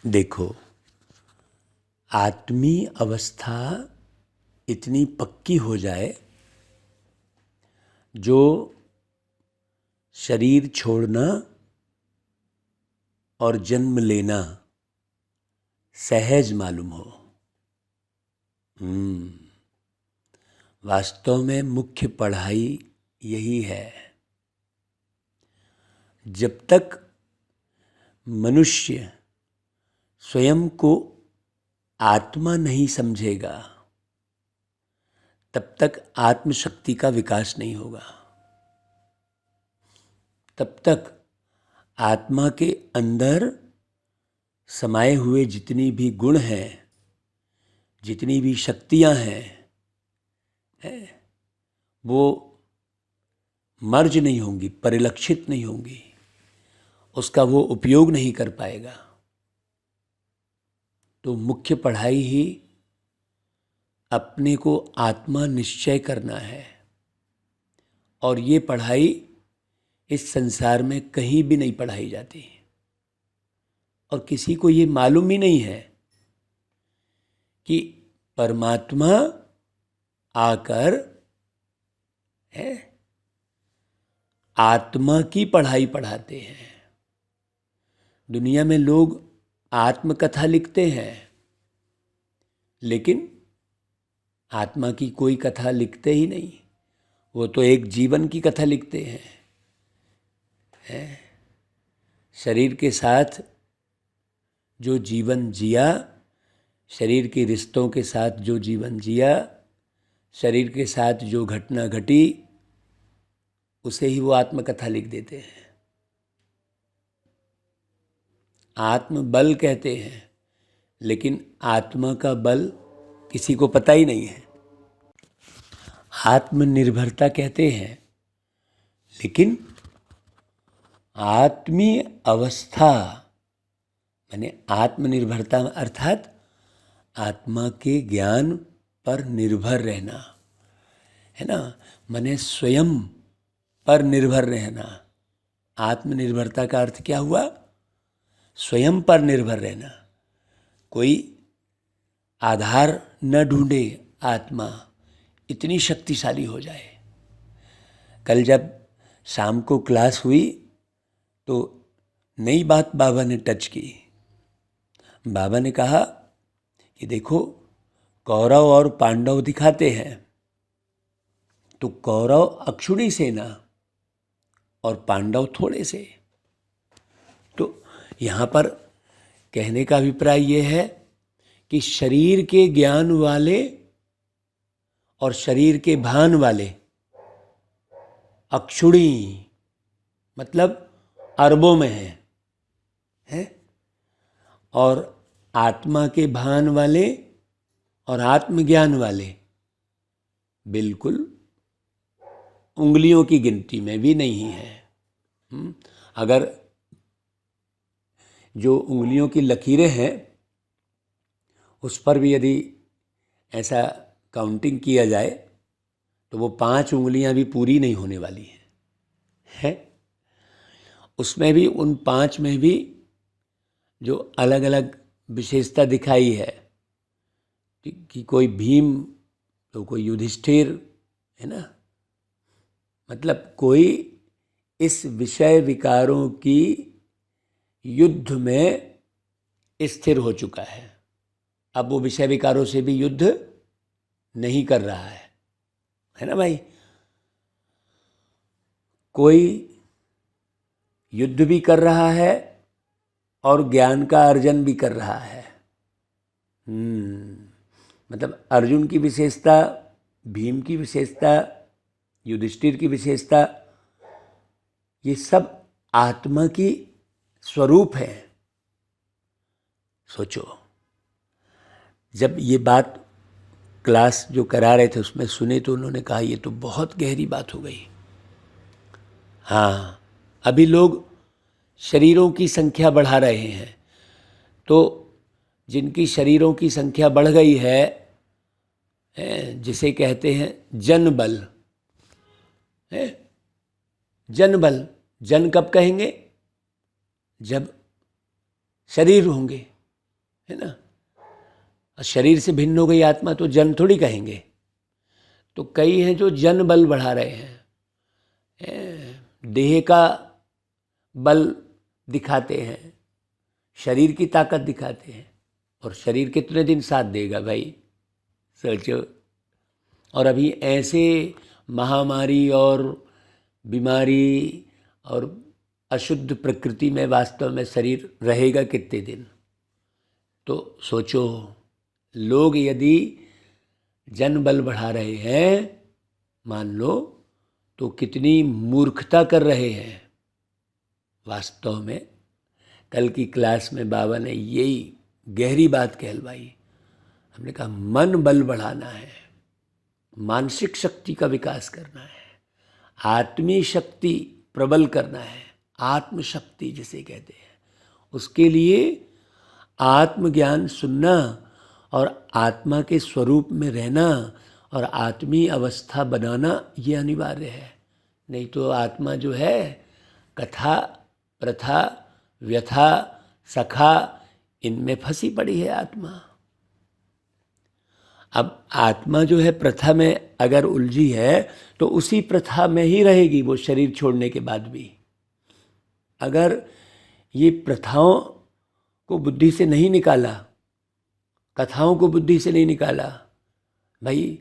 देखो, आत्मीय अवस्था इतनी पक्की हो जाए जो शरीर छोड़ना और जन्म लेना सहज मालूम हो। वास्तव में मुख्य पढ़ाई यही है। जब तक मनुष्य स्वयं को आत्मा नहीं समझेगा तब तक आत्मशक्ति का विकास नहीं होगा। तब तक आत्मा के अंदर समाये हुए जितनी भी गुण हैं, जितनी भी शक्तियां हैं, वो मर्ज नहीं होंगी, परिलक्षित नहीं होंगी, उसका वो उपयोग नहीं कर पाएगा। तो मुख्य पढ़ाई ही अपने को आत्मा निश्चय करना है। और ये पढ़ाई इस संसार में कहीं भी नहीं पढ़ाई जाती और किसी को ये मालूम ही नहीं है कि परमात्मा आकर आत्मा की पढ़ाई पढ़ाते हैं। दुनिया में लोग आत्मकथा लिखते हैं, लेकिन आत्मा की कोई कथा लिखते ही नहीं। वो तो एक जीवन की कथा लिखते हैं। शरीर के साथ जो जीवन जिया, शरीर के रिश्तों के साथ जो जीवन जिया, शरीर के साथ जो घटना घटी, उसे ही वो आत्मकथा लिख देते हैं। आत्मबल कहते हैं, लेकिन आत्मा का बल किसी को पता ही नहीं है। आत्मनिर्भरता कहते हैं, लेकिन आत्मीय अवस्था माने आत्मनिर्भरता अर्थात आत्मा के ज्ञान पर निर्भर रहना है ना, माने स्वयं पर निर्भर रहना। आत्मनिर्भरता का अर्थ क्या हुआ? स्वयं पर निर्भर रहना। कोई आधार न ढूंढे, आत्मा इतनी शक्तिशाली हो जाए। कल जब शाम को क्लास हुई तो नई बात बाबा ने टच की। बाबा ने कहा कि देखो, कौरव और पांडव दिखाते हैं, तो कौरव अक्षुणी सेना और पांडव थोड़े से। तो यहाँ पर कहने का अभिप्राय ये है कि शरीर के ज्ञान वाले और शरीर के भान वाले अक्षुणी मतलब अरबों में है, और आत्मा के भान वाले और आत्मज्ञान वाले बिल्कुल उंगलियों की गिनती में भी नहीं है। अगर जो उंगलियों की लकीरें हैं उस पर भी यदि ऐसा काउंटिंग किया जाए तो वो 5 उंगलियां भी पूरी नहीं होने वाली है। उसमें भी, उन 5 में भी जो अलग अलग विशेषता दिखाई है कि कोई भीम तो कोई युधिष्ठिर है ना, मतलब कोई इस विषय विकारों की युद्ध में स्थिर हो चुका है। अब वो विषय विकारों से भी युद्ध नहीं कर रहा है ना भाई। कोई युद्ध भी कर रहा है और ज्ञान का अर्जन भी कर रहा है। मतलब अर्जुन की विशेषता, भीम की विशेषता, युधिष्ठिर की विशेषता, ये सब आत्मा की स्वरूप है। सोचो, जब ये बात क्लास जो करा रहे थे उसमें सुने तो उन्होंने कहा ये तो बहुत गहरी बात हो गई। हाँ, अभी लोग शरीरों की संख्या बढ़ा रहे हैं, तो जिनकी शरीरों की संख्या बढ़ गई है, जिसे कहते हैं जन बल, जन बल। जन कब कहेंगे? जब शरीर होंगे, है ना। और शरीर से भिन्न हो गई आत्मा तो जन थोड़ी कहेंगे। तो कई हैं जो जन बल बढ़ा रहे हैं, देह का बल दिखाते हैं, शरीर की ताकत दिखाते हैं, और शरीर कितने दिन साथ देगा भाई, सोचो। और अभी ऐसे महामारी और बीमारी और अशुद्ध प्रकृति में वास्तव में शरीर रहेगा कितने दिन। तो सोचो, लोग यदि जन बल बढ़ा रहे हैं, मान लो, तो कितनी मूर्खता कर रहे हैं वास्तव में। कल की क्लास में बाबा ने यही गहरी बात कहलवाई। हमने कहा मन बल बढ़ाना है, मानसिक शक्ति का विकास करना है, आत्मीय शक्ति प्रबल करना है, आत्मशक्ति जिसे कहते हैं। उसके लिए आत्मज्ञान सुनना और आत्मा के स्वरूप में रहना और आत्मीय अवस्था बनाना ये अनिवार्य है। नहीं तो आत्मा जो है कथा, प्रथा, व्यथा, सखा, इनमें फंसी पड़ी है आत्मा। अब आत्मा जो है प्रथा में अगर उलझी है तो उसी प्रथा में ही रहेगी वो शरीर छोड़ने के बाद भी। अगर ये प्रथाओं को बुद्धि से नहीं निकाला, कथाओं को बुद्धि से नहीं निकाला, भाई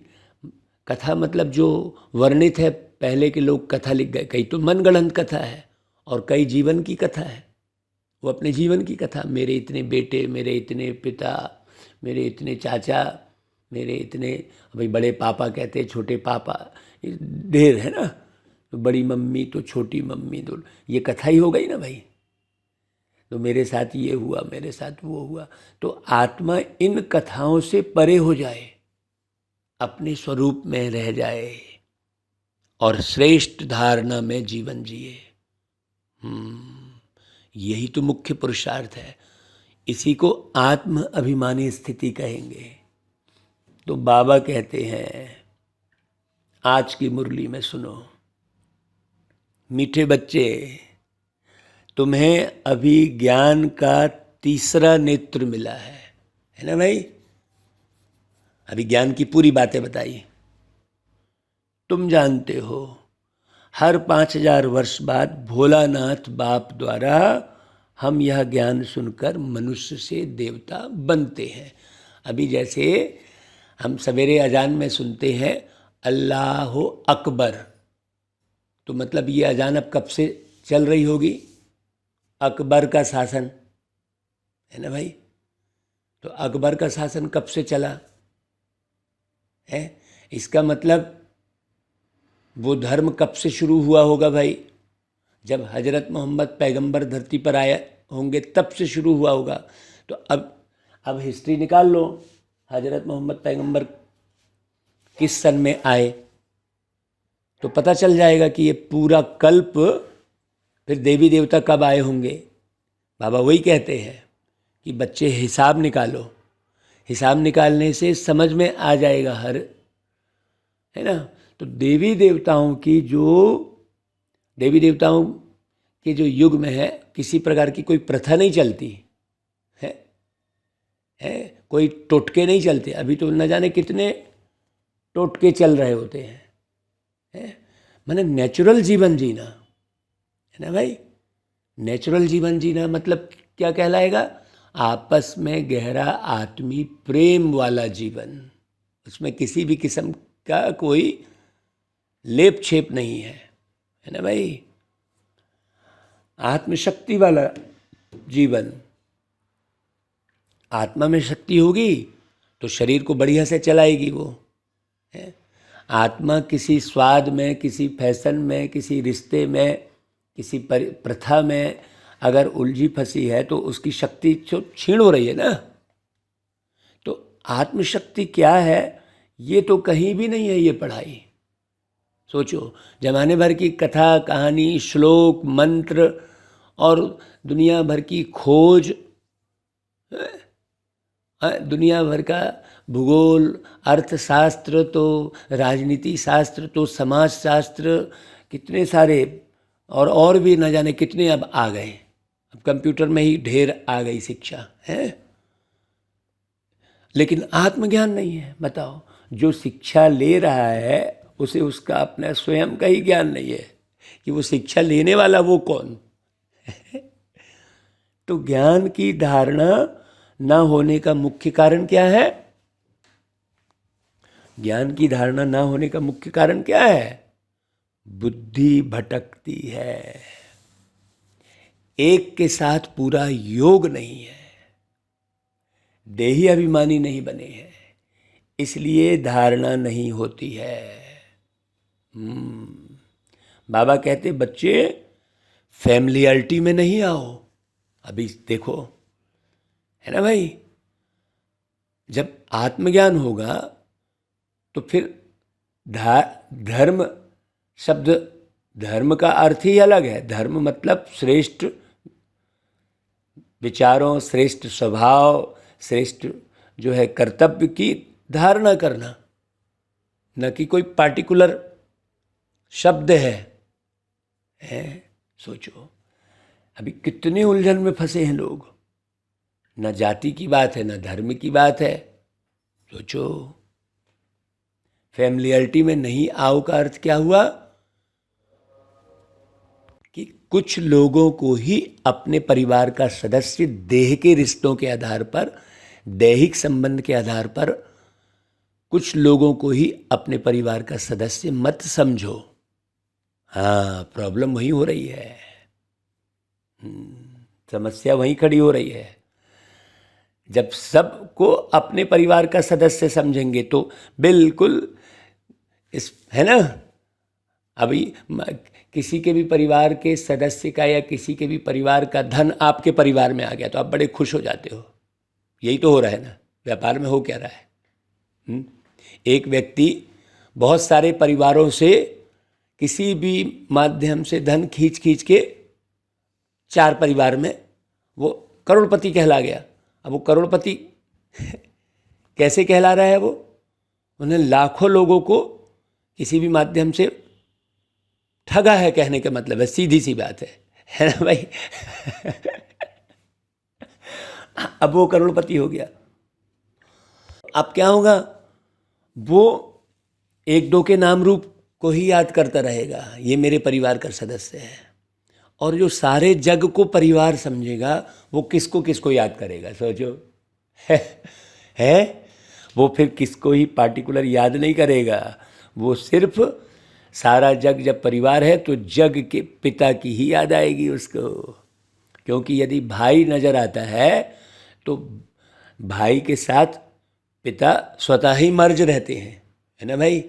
कथा मतलब जो वर्णित है, पहले के लोग कथा लिख गए, कई तो मनगढ़ंत कथा है और कई जीवन की कथा है। वो अपने जीवन की कथा, मेरे इतने बेटे, मेरे इतने पिता, मेरे इतने चाचा, मेरे इतने, भाई बड़े पापा कहते हैं, छोटे पापा, ढेर है ना, तो बड़ी मम्मी तो छोटी मम्मी, तो ये कथा ही हो गई ना भाई। तो मेरे साथ ये हुआ, मेरे साथ वो हुआ। तो आत्मा इन कथाओं से परे हो जाए, अपने स्वरूप में रह जाए और श्रेष्ठ धारणा में जीवन जिए। यही तो मुख्य पुरुषार्थ है। इसी को आत्म अभिमानी स्थिति कहेंगे। तो बाबा कहते हैं आज की मुरली में सुनो, मीठे बच्चे, तुम्हें अभी ज्ञान का तीसरा नेत्र मिला है ना भाई। अभी ज्ञान की पूरी बातें बताई। तुम जानते हो हर 5000 वर्ष बाद भोलानाथ बाप द्वारा हम यह ज्ञान सुनकर मनुष्य से देवता बनते हैं। अभी जैसे हम सवेरे अजान में सुनते हैं अल्लाह अकबर, तो मतलब ये अजान अब कब से चल रही होगी? अकबर का शासन है ना भाई। तो अकबर का शासन कब से चला है? इसका मतलब वो धर्म कब से शुरू हुआ होगा भाई? जब हजरत मोहम्मद पैगंबर धरती पर आए होंगे तब से शुरू हुआ होगा। तो अब हिस्ट्री निकाल लो, हजरत मोहम्मद पैगंबर किस सन में आए, तो पता चल जाएगा कि ये पूरा कल्प फिर देवी देवता कब आए होंगे। बाबा वही कहते हैं कि बच्चे हिसाब निकालो, हिसाब निकालने से समझ में आ जाएगा हर, है ना। तो देवी देवताओं के जो युग में है किसी प्रकार की कोई प्रथा नहीं चलती है, कोई टोटके नहीं चलते। अभी तो न जाने कितने टोटके चल रहे होते हैं। माने नेचुरल जीवन जीना है ना भाई। नेचुरल जीवन जीना मतलब क्या कहलाएगा? आपस में गहरा आत्मी प्रेम वाला जीवन, उसमें किसी भी किस्म का कोई लेप छेप नहीं है ना भाई। आत्मशक्ति वाला जीवन, आत्मा में शक्ति होगी तो शरीर को बढ़िया से चलाएगी वो है। आत्मा किसी स्वाद में, किसी फैशन में, किसी रिश्ते में, किसी प्रथा में अगर उलझी फंसी है तो उसकी शक्ति क्षीण हो रही है ना। तो आत्मशक्ति क्या है ये तो कहीं भी नहीं है ये पढ़ाई। सोचो, जमाने भर की कथा कहानी, श्लोक, मंत्र और दुनिया भर की खोज, दुनिया भर का भूगोल, अर्थशास्त्र, तो राजनीति शास्त्र, तो समाज शास्त्र, कितने सारे और भी न जाने कितने अब आ गए। अब कंप्यूटर में ही ढेर आ गई शिक्षा है। लेकिन आत्मज्ञान नहीं है। बताओ, जो शिक्षा ले रहा है उसे उसका अपना स्वयं का ही ज्ञान नहीं है कि वो शिक्षा लेने वाला वो कौन। तो ज्ञान की धारणा ना होने का मुख्य कारण क्या है? ज्ञान की धारणा ना होने का मुख्य कारण क्या है? बुद्धि भटकती है, एक के साथ पूरा योग नहीं है, देही अभिमानी नहीं बने हैं, इसलिए धारणा नहीं होती है। बाबा कहते बच्चे फैमिलियरिटी में नहीं आओ। अभी देखो, है ना भाई, जब आत्मज्ञान होगा तो फिर धर्म शब्द, धर्म का अर्थ ही अलग है। धर्म मतलब श्रेष्ठ विचारों, श्रेष्ठ स्वभाव, श्रेष्ठ जो है कर्तव्य की धारणा करना, न कि कोई पार्टिकुलर शब्द है। सोचो, अभी कितने उलझन में फंसे हैं लोग। न जाति की बात है, न धर्म की बात है। सोचो, फैमिलियरिटी में नहीं आओ का अर्थ क्या हुआ कि कुछ लोगों को ही अपने परिवार का सदस्य देह के रिश्तों के आधार पर, दैहिक संबंध के आधार पर कुछ लोगों को ही अपने परिवार का सदस्य मत समझो। हाँ, प्रॉब्लम वहीं हो रही है, समस्या वहीं खड़ी हो रही है। जब सबको अपने परिवार का सदस्य समझेंगे तो बिल्कुल है ना। अभी किसी के भी परिवार के सदस्य का या किसी के भी परिवार का धन आपके परिवार में आ गया तो आप बड़े खुश हो जाते हो। यही तो हो रहा है ना, व्यापार में हो क्या रहा है। एक व्यक्ति बहुत सारे परिवारों से किसी भी माध्यम से धन खींच खींच के 4 परिवार में वो करोड़पति कहला गया। अब वो करोड़पति कैसे कहला रहा है? वो उन्हें लाखों लोगों को किसी भी माध्यम से ठगा है, कहने का मतलब है, सीधी सी बात है ना भाई। अब वो करोड़पति हो गया। अब क्या होगा? वो 1-2 के नाम रूप को ही याद करता रहेगा, ये मेरे परिवार का सदस्य है। और जो सारे जग को परिवार समझेगा वो किसको किसको याद करेगा? सोचो, है वो फिर किसको ही पार्टिकुलर याद नहीं करेगा। वो सिर्फ सारा जग जब परिवार है तो जग के पिता की ही याद आएगी उसको। क्योंकि यदि भाई नज़र आता है तो भाई के साथ पिता स्वतः ही मर्ज रहते हैं, है ना भाई।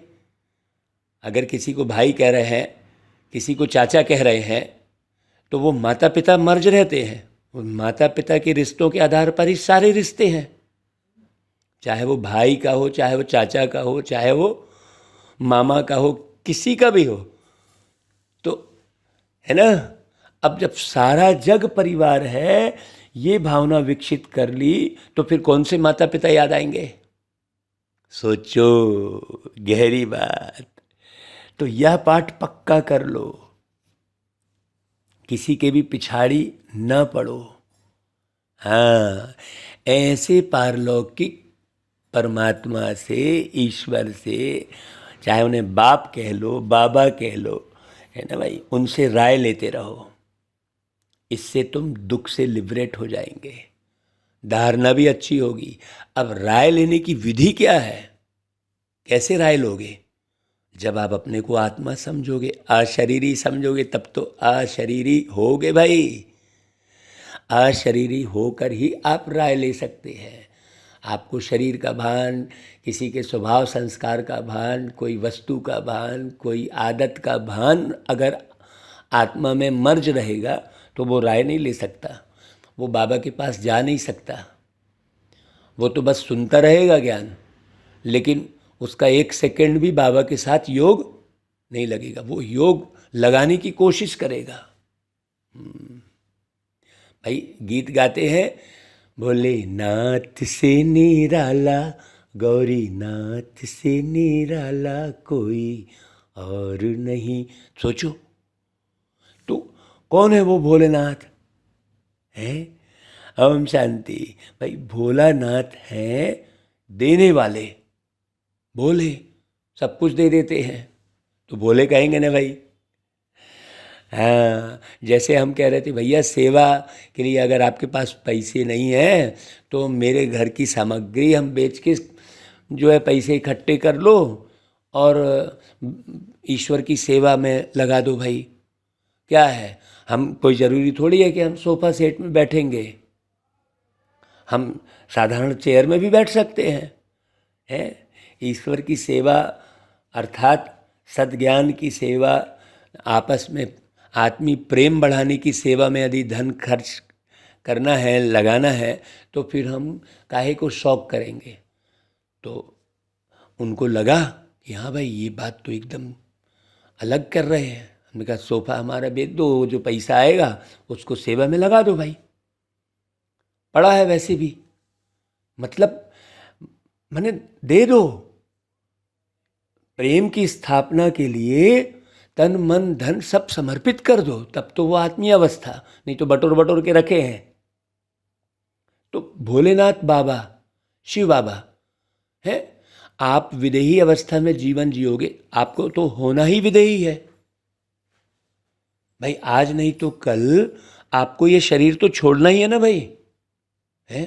अगर किसी को भाई कह रहे हैं, किसी को चाचा कह रहे हैं, तो वो माता पिता मर्ज रहते हैं। उन माता पिता के रिश्तों के आधार पर ही सारे रिश्ते हैं, चाहे वो भाई का हो, चाहे वो चाचा का हो, चाहे वो मामा का हो, किसी का भी हो। तो है ना, अब जब सारा जग परिवार है, ये भावना विकसित कर ली तो फिर कौन से माता पिता याद आएंगे? सोचो, गहरी बात। तो यह पाठ पक्का कर लो, किसी के भी पिछाड़ी न पड़ो। हाँ, ऐसे पारलौकिक परमात्मा से, ईश्वर से, चाहे उन्हें बाप कह लो, बाबा कह लो, है ना भाई, उनसे राय लेते रहो। इससे तुम दुख से लिबरेट हो जाएंगे, धारणा भी अच्छी होगी। अब राय लेने की विधि क्या है? कैसे राय लोगे? जब आप अपने को आत्मा समझोगे, अशरीरी समझोगे, तब तो अशरीरी होगे भाई। अशरीरी होकर ही आप राय ले सकते हैं। आपको शरीर का भान, किसी के स्वभाव संस्कार का भान, कोई वस्तु का भान, कोई आदत का भान अगर आत्मा में मर्ज रहेगा तो वो राय नहीं ले सकता, वो बाबा के पास जा नहीं सकता। वो तो बस सुनता रहेगा ज्ञान, लेकिन उसका 1 सेकंड भी बाबा के साथ योग नहीं लगेगा। वो योग लगाने की कोशिश करेगा। भाई गीत गाते हैं, भोलेनाथ से निराला, गौरी नाथ से निराला कोई और नहीं। सोचो, तो कौन है वो भोलेनाथ? है ओम शांति। भाई भोलानाथ है देने वाले, भोले, सब कुछ दे देते हैं तो भोले कहेंगे ना भाई। हाँ, जैसे हम कह रहे थे भैया सेवा के लिए अगर आपके पास पैसे नहीं हैं तो मेरे घर की सामग्री हम बेच के जो है पैसे इकट्ठे कर लो और ईश्वर की सेवा में लगा दो भाई। क्या है, हम कोई ज़रूरी थोड़ी है कि हम सोफ़ा सेट में बैठेंगे, हम साधारण चेयर में भी बैठ सकते हैं। ईश्वर की सेवा अर्थात सद्ज्ञान की सेवा, आपस में आत्मी प्रेम बढ़ाने की सेवा में यदि धन खर्च करना है, लगाना है, तो फिर हम काहे को शौक करेंगे। तो उनको लगा कि हाँ भाई ये बात तो एकदम अलग कर रहे हैं। हमने कहा सोफ़ा हमारा बेच दो, जो पैसा आएगा उसको सेवा में लगा दो भाई, पड़ा है वैसे भी, मतलब मैंने दे दो। प्रेम की स्थापना के लिए तन मन धन सब समर्पित कर दो, तब तो वो आत्मीय अवस्था, नहीं तो बटोर बटोर के रखे हैं। तो भोलेनाथ बाबा, शिव बाबा है, आप विदेही अवस्था में जीवन जियोगे, आपको तो होना ही विदेही है भाई। आज नहीं तो कल आपको ये शरीर तो छोड़ना ही है ना भाई, है।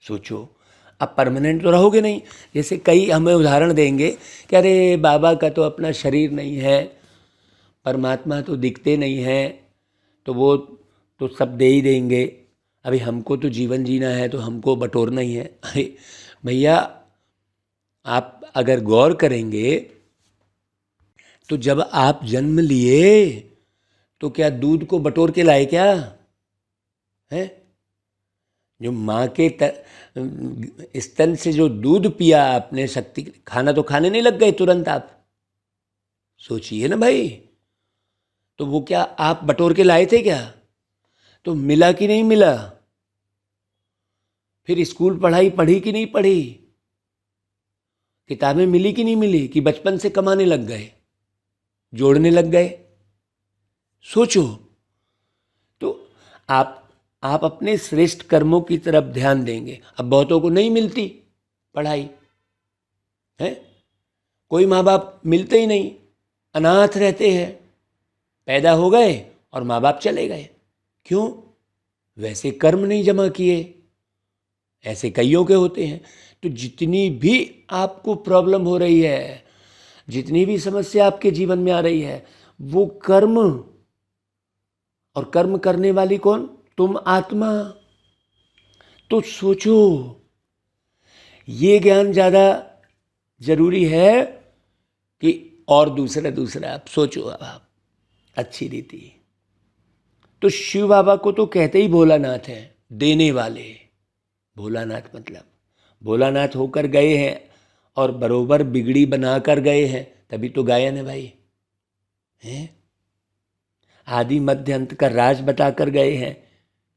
सोचो, अब परमानेंट तो रहोगे नहीं। जैसे कई हमें उदाहरण देंगे कि अरे बाबा का तो अपना शरीर नहीं है, परमात्मा तो दिखते नहीं हैं, तो वो तो सब दे ही देंगे, अभी हमको तो जीवन जीना है तो हमको बटोरना ही है। अरे भैया, आप अगर गौर करेंगे तो जब आप जन्म लिए तो क्या दूध को बटोर के लाए क्या, है? जो माँ के स्तन से जो दूध पिया आपने, शक्ति, खाना तो खाने नहीं लग गए तुरंत आप, सोचिए ना भाई। तो वो क्या आप बटोर के लाए थे क्या? तो मिला कि नहीं मिला? फिर स्कूल पढ़ाई पढ़ी कि नहीं पढ़ी? किताबें मिली कि नहीं मिली? कि बचपन से कमाने लग गए, जोड़ने लग गए? सोचो। तो आप अपने श्रेष्ठ कर्मों की तरफ ध्यान देंगे। अब बहुतों को नहीं मिलती पढ़ाई, है, कोई माँ बाप मिलते ही नहीं, अनाथ रहते हैं, पैदा हो गए और माँ बाप चले गए। क्यों? वैसे कर्म नहीं जमा किए। ऐसे कईयों के होते हैं। तो जितनी भी आपको प्रॉब्लम हो रही है, जितनी भी समस्या आपके जीवन में आ रही है, वो कर्म, और कर्म करने वाली कौन? तुम आत्मा। तो सोचो, ये ज्ञान ज़्यादा जरूरी है कि और दूसरा आप सोचो। आप अच्छी रीति, तो शिव बाबा को तो कहते ही भोलानाथ हैं, देने वाले। भोलानाथ मतलब भोलानाथ होकर गए हैं और बरोबर बिगड़ी बना कर गए हैं, तभी तो गायन है भाई, हैं? आदि मध्य अंत का राज बता कर गए हैं,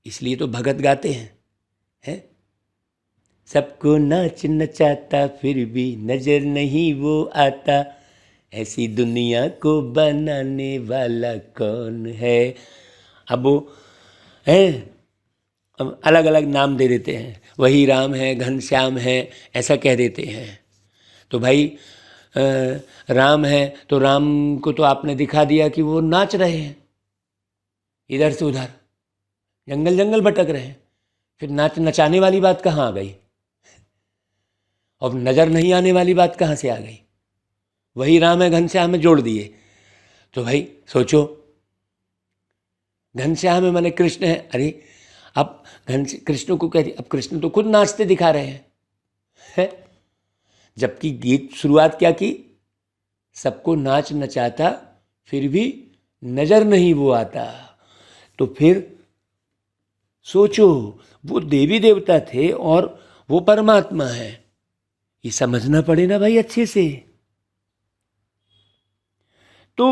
इसलिए तो भगत गाते हैं? सबको नाच नचाता फिर भी नजर नहीं वो आता, ऐसी दुनिया को बनाने वाला कौन है। अब वो है, अब अलग अलग नाम दे देते हैं, वही राम है, घनश्याम है, ऐसा कह देते हैं। तो भाई राम है तो राम को तो आपने दिखा दिया कि वो नाच रहे हैं, इधर से उधर जंगल जंगल भटक रहे हैं, फिर नचाने वाली बात कहाँ आ गई? और नज़र नहीं आने वाली बात कहाँ से आ गई? वही राम है घनश्याम में जोड़ दिए। तो भाई सोचो, घनश्याम है माने कृष्ण है। अरे अब कृष्ण को कह दिया, अब कृष्ण तो खुद नाचते दिखा रहे हैं, जबकि गीत शुरुआत क्या की? सबको नाच नचाता फिर भी नजर नहीं वो आता। तो फिर सोचो, वो देवी देवता थे और वो परमात्मा है, ये समझना पड़े ना भाई अच्छे से। तो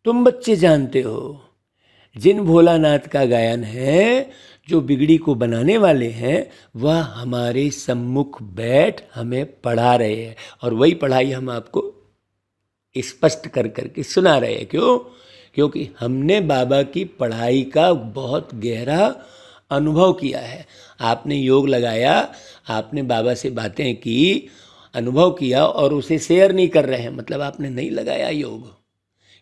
तुम बच्चे जानते हो, जिन भोलानाथ का गायन है, जो बिगड़ी को बनाने वाले हैं, वह हमारे सम्मुख बैठ हमें पढ़ा रहे हैं, और वही पढ़ाई हम आपको स्पष्ट कर करके सुना रहे हैं। क्यों? क्योंकि हमने बाबा की पढ़ाई का बहुत गहरा अनुभव किया है। आपने योग लगाया, आपने बाबा से बातें की, अनुभव किया और उसे शेयर नहीं कर रहे हैं, मतलब आपने नहीं लगाया योग।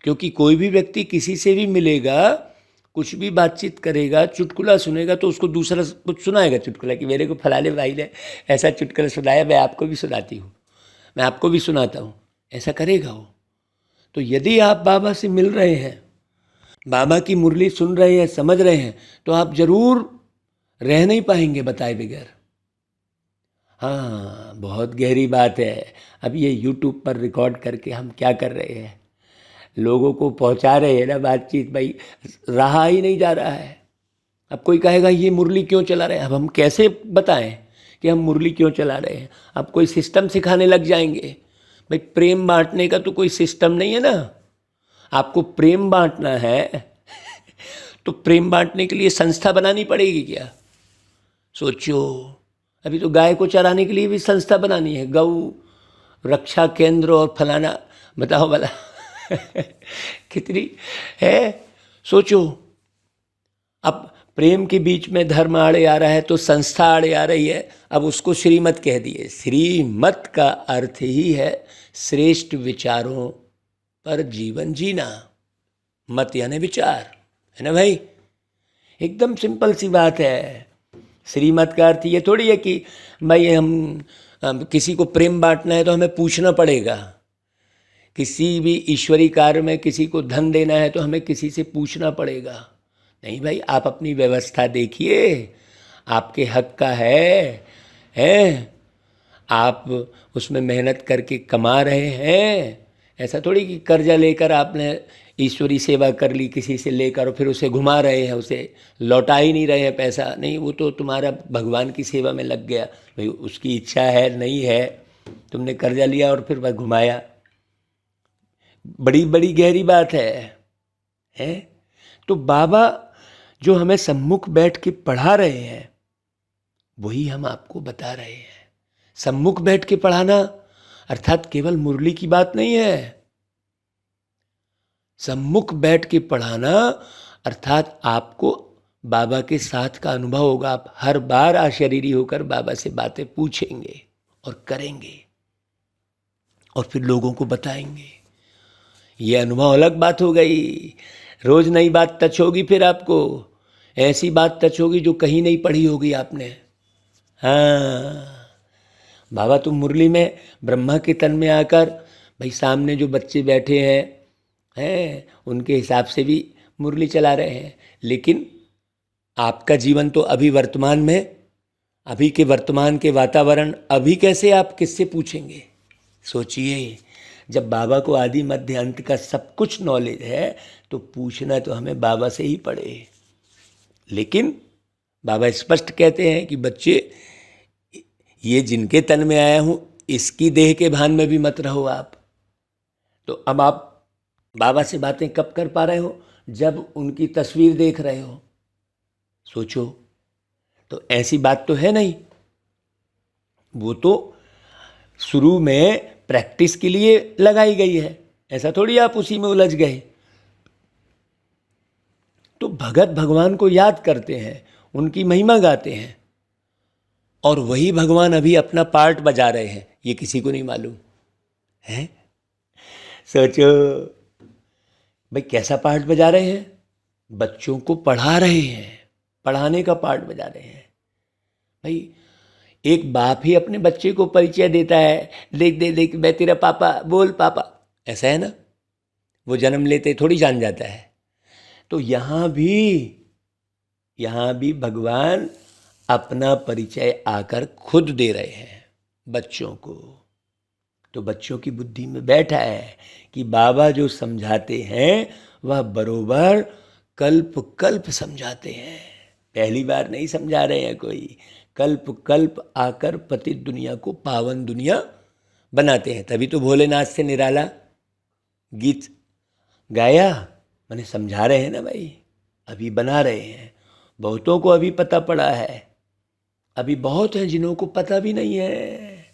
क्योंकि कोई भी व्यक्ति किसी से भी मिलेगा, कुछ भी बातचीत करेगा, चुटकुला सुनेगा तो उसको दूसरा कुछ सुनाएगा चुटकुला कि मेरे को फलाने भाई ने ऐसा चुटकुला सुनाया, मैं आपको भी सुनाती हूँ, मैं आपको भी सुनाता हूँ, ऐसा करेगा वो। तो यदि आप बाबा से मिल रहे हैं, बाबा की मुरली सुन रहे हैं, समझ रहे हैं, तो आप जरूर रह नहीं पाएंगे बताए बगैर। हाँ, बहुत गहरी बात है। अब ये यूट्यूब पर रिकॉर्ड करके हम क्या कर रहे हैं, लोगों को पहुंचा रहे हैं ना बातचीत, भाई रहा ही नहीं जा रहा है। अब कोई कहेगा ये मुरली क्यों चला रहे हैं, अब हम कैसे बताएं कि हम मुरली क्यों चला रहे हैं। अब कोई सिस्टम सिखाने लग जाएंगे, भाई प्रेम बांटने का तो कोई सिस्टम नहीं है ना। आपको प्रेम बांटना है तो प्रेम बांटने के लिए संस्था बनानी पड़ेगी क्या, सोचो। अभी तो गाय को चराने के लिए भी संस्था बनानी है, गौ रक्षा केंद्र और फलाना, बताओ भला कितनी है, सोचो। अब प्रेम के बीच में धर्म आड़े आ रहा है तो संस्था आड़े आ रही है, अब उसको श्रीमत कह दिए। श्रीमत का अर्थ ही है श्रेष्ठ विचारों पर जीवन जीना। मत यानी विचार, है ना भाई, एकदम सिंपल सी बात है। श्रीमत का अर्थ ये थोड़ी है कि भाई हम किसी को प्रेम बांटना है तो हमें पूछना पड़ेगा, किसी भी ईश्वरी कार्य में किसी को धन देना है तो हमें किसी से पूछना पड़ेगा। नहीं भाई, आप अपनी व्यवस्था देखिए, आपके हक का है, आप उसमें मेहनत करके कमा रहे हैं। ऐसा थोड़ी कि कर्जा लेकर आपने ईश्वरी सेवा कर ली किसी से लेकर और फिर उसे घुमा रहे हैं, उसे लौटा ही नहीं रहे हैं पैसा। नहीं, वो तो तुम्हारा भगवान की सेवा में लग गया, भाई उसकी इच्छा है नहीं है, तुमने कर्जा लिया और फिर वह घुमाया। बड़ी बड़ी गहरी बात है। तो बाबा जो हमें सम्मुख बैठ के पढ़ा रहे हैं वही हम आपको बता रहे हैं। सम्मुख बैठ के पढ़ाना अर्थात केवल मुरली की बात नहीं है। सम्मुख बैठ के पढ़ाना अर्थात आपको बाबा के साथ का अनुभव होगा। आप हर बार अशरीरी होकर बाबा से बातें पूछेंगे और करेंगे और फिर लोगों को बताएंगे। ये अनुभव अलग बात हो गई, रोज नई बात टच होगी, फिर आपको ऐसी बात टच होगी जो कहीं नहीं पढ़ी होगी आपने। हाँ, बाबा तुम मुरली में ब्रह्मा के तन में आकर भाई सामने जो बच्चे बैठे हैं उनके हिसाब से भी मुरली चला रहे हैं, लेकिन आपका जीवन तो अभी वर्तमान में, अभी के वर्तमान के वातावरण, अभी कैसे आप किससे पूछेंगे। सोचिए, जब बाबा को आदि मध्य अंत का सब कुछ नॉलेज है तो पूछना तो हमें बाबा से ही पड़े। लेकिन बाबा स्पष्ट कहते हैं कि बच्चे, ये जिनके तन में आया हूँ इसकी देह के भान में भी मत रहो आप। तो अब आप बाबा से बातें कब कर पा रहे हो, जब उनकी तस्वीर देख रहे हो। सोचो, तो ऐसी बात तो है नहीं, वो तो शुरू में प्रैक्टिस के लिए लगाई गई है, ऐसा थोड़ी आप उसी में उलझ गए। तो भगत भगवान को याद करते हैं, उनकी महिमा गाते हैं और वही भगवान अभी अपना पार्ट बजा रहे हैं, ये किसी को नहीं मालूम है। सोचो भाई कैसा पार्ट बजा रहे हैं, बच्चों को पढ़ा रहे हैं, पढ़ाने का पार्ट बजा रहे हैं। भाई एक बाप ही अपने बच्चे को परिचय देता है, देख दे देख मैं तेरा पापा, बोल पापा, ऐसा है ना। वो जन्म लेते थोड़ी जान जाता है। तो यहाँ भी भगवान अपना परिचय आकर खुद दे रहे हैं बच्चों को। तो बच्चों की बुद्धि में बैठा है कि बाबा जो समझाते हैं वह बरोबर कल्प कल्प समझाते हैं, पहली बार नहीं समझा रहे हैं कोई। कल्प कल्प आकर पतित दुनिया को पावन दुनिया बनाते हैं। तभी तो भोलेनाथ से निराला गीत गाया, मैंने समझा रहे हैं ना भाई, अभी बना रहे हैं। बहुतों को अभी पता पड़ा है, अभी बहुत हैं जिन्हों को पता भी नहीं है।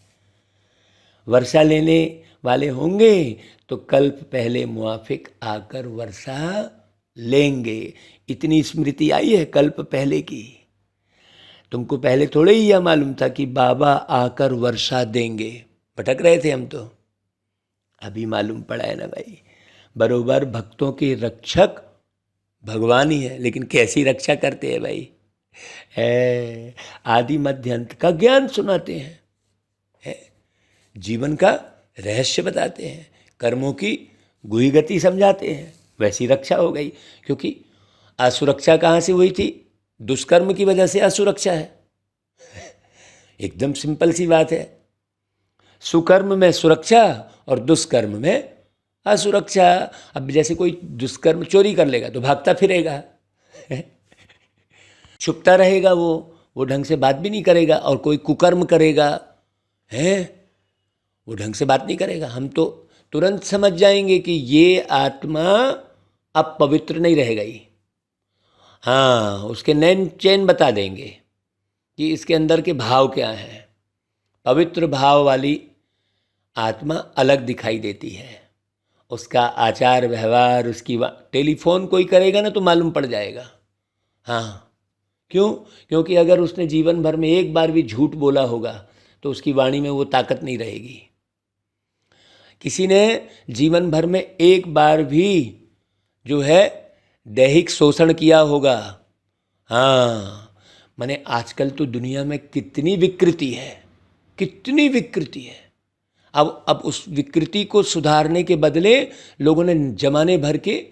वर्षा लेने वाले होंगे तो कल्प पहले मुआफिक आकर वर्षा लेंगे। इतनी स्मृति आई है कल्प पहले की, तुमको पहले थोड़े ही यह मालूम था कि बाबा आकर वर्षा देंगे, भटक रहे थे हम तो। अभी मालूम पड़ा है ना भाई, बरोबर भक्तों के रक्षक भगवान ही है, लेकिन कैसी रक्षा करते हैं भाई, है आदि मध्य अंत का ज्ञान सुनाते हैं, है जीवन का रहस्य बताते हैं, कर्मों की गुही गति समझाते हैं, वैसी रक्षा हो गई। क्योंकि असुरक्षा कहाँ से हुई थी? दुष्कर्म की वजह से असुरक्षा है, एकदम सिंपल सी बात है। सुकर्म में सुरक्षा और दुष्कर्म में असुरक्षा। अब जैसे कोई दुष्कर्म चोरी कर लेगा तो भागता फिरेगा, छुपता रहेगा, वो ढंग से बात भी नहीं करेगा। और कोई कुकर्म करेगा है, वो ढंग से बात नहीं करेगा। हम तो तुरंत समझ जाएंगे कि ये आत्मा अब पवित्र नहीं रह गई। हाँ, उसके नैन चैन बता देंगे कि इसके अंदर के भाव क्या हैं। पवित्र भाव वाली आत्मा अलग दिखाई देती है, उसका आचार व्यवहार, उसकी टेलीफोन कोई करेगा ना तो मालूम पड़ जाएगा। हाँ, क्यों? क्योंकि अगर उसने जीवन भर में एक बार भी झूठ बोला होगा तो उसकी वाणी में वो ताकत नहीं रहेगी। किसी ने जीवन भर में एक बार भी जो है दैहिक शोषण किया होगा। हाँ, माने आजकल तो दुनिया में कितनी विकृति है, कितनी विकृति है। अब उस विकृति को सुधारने के बदले लोगों ने जमाने भर के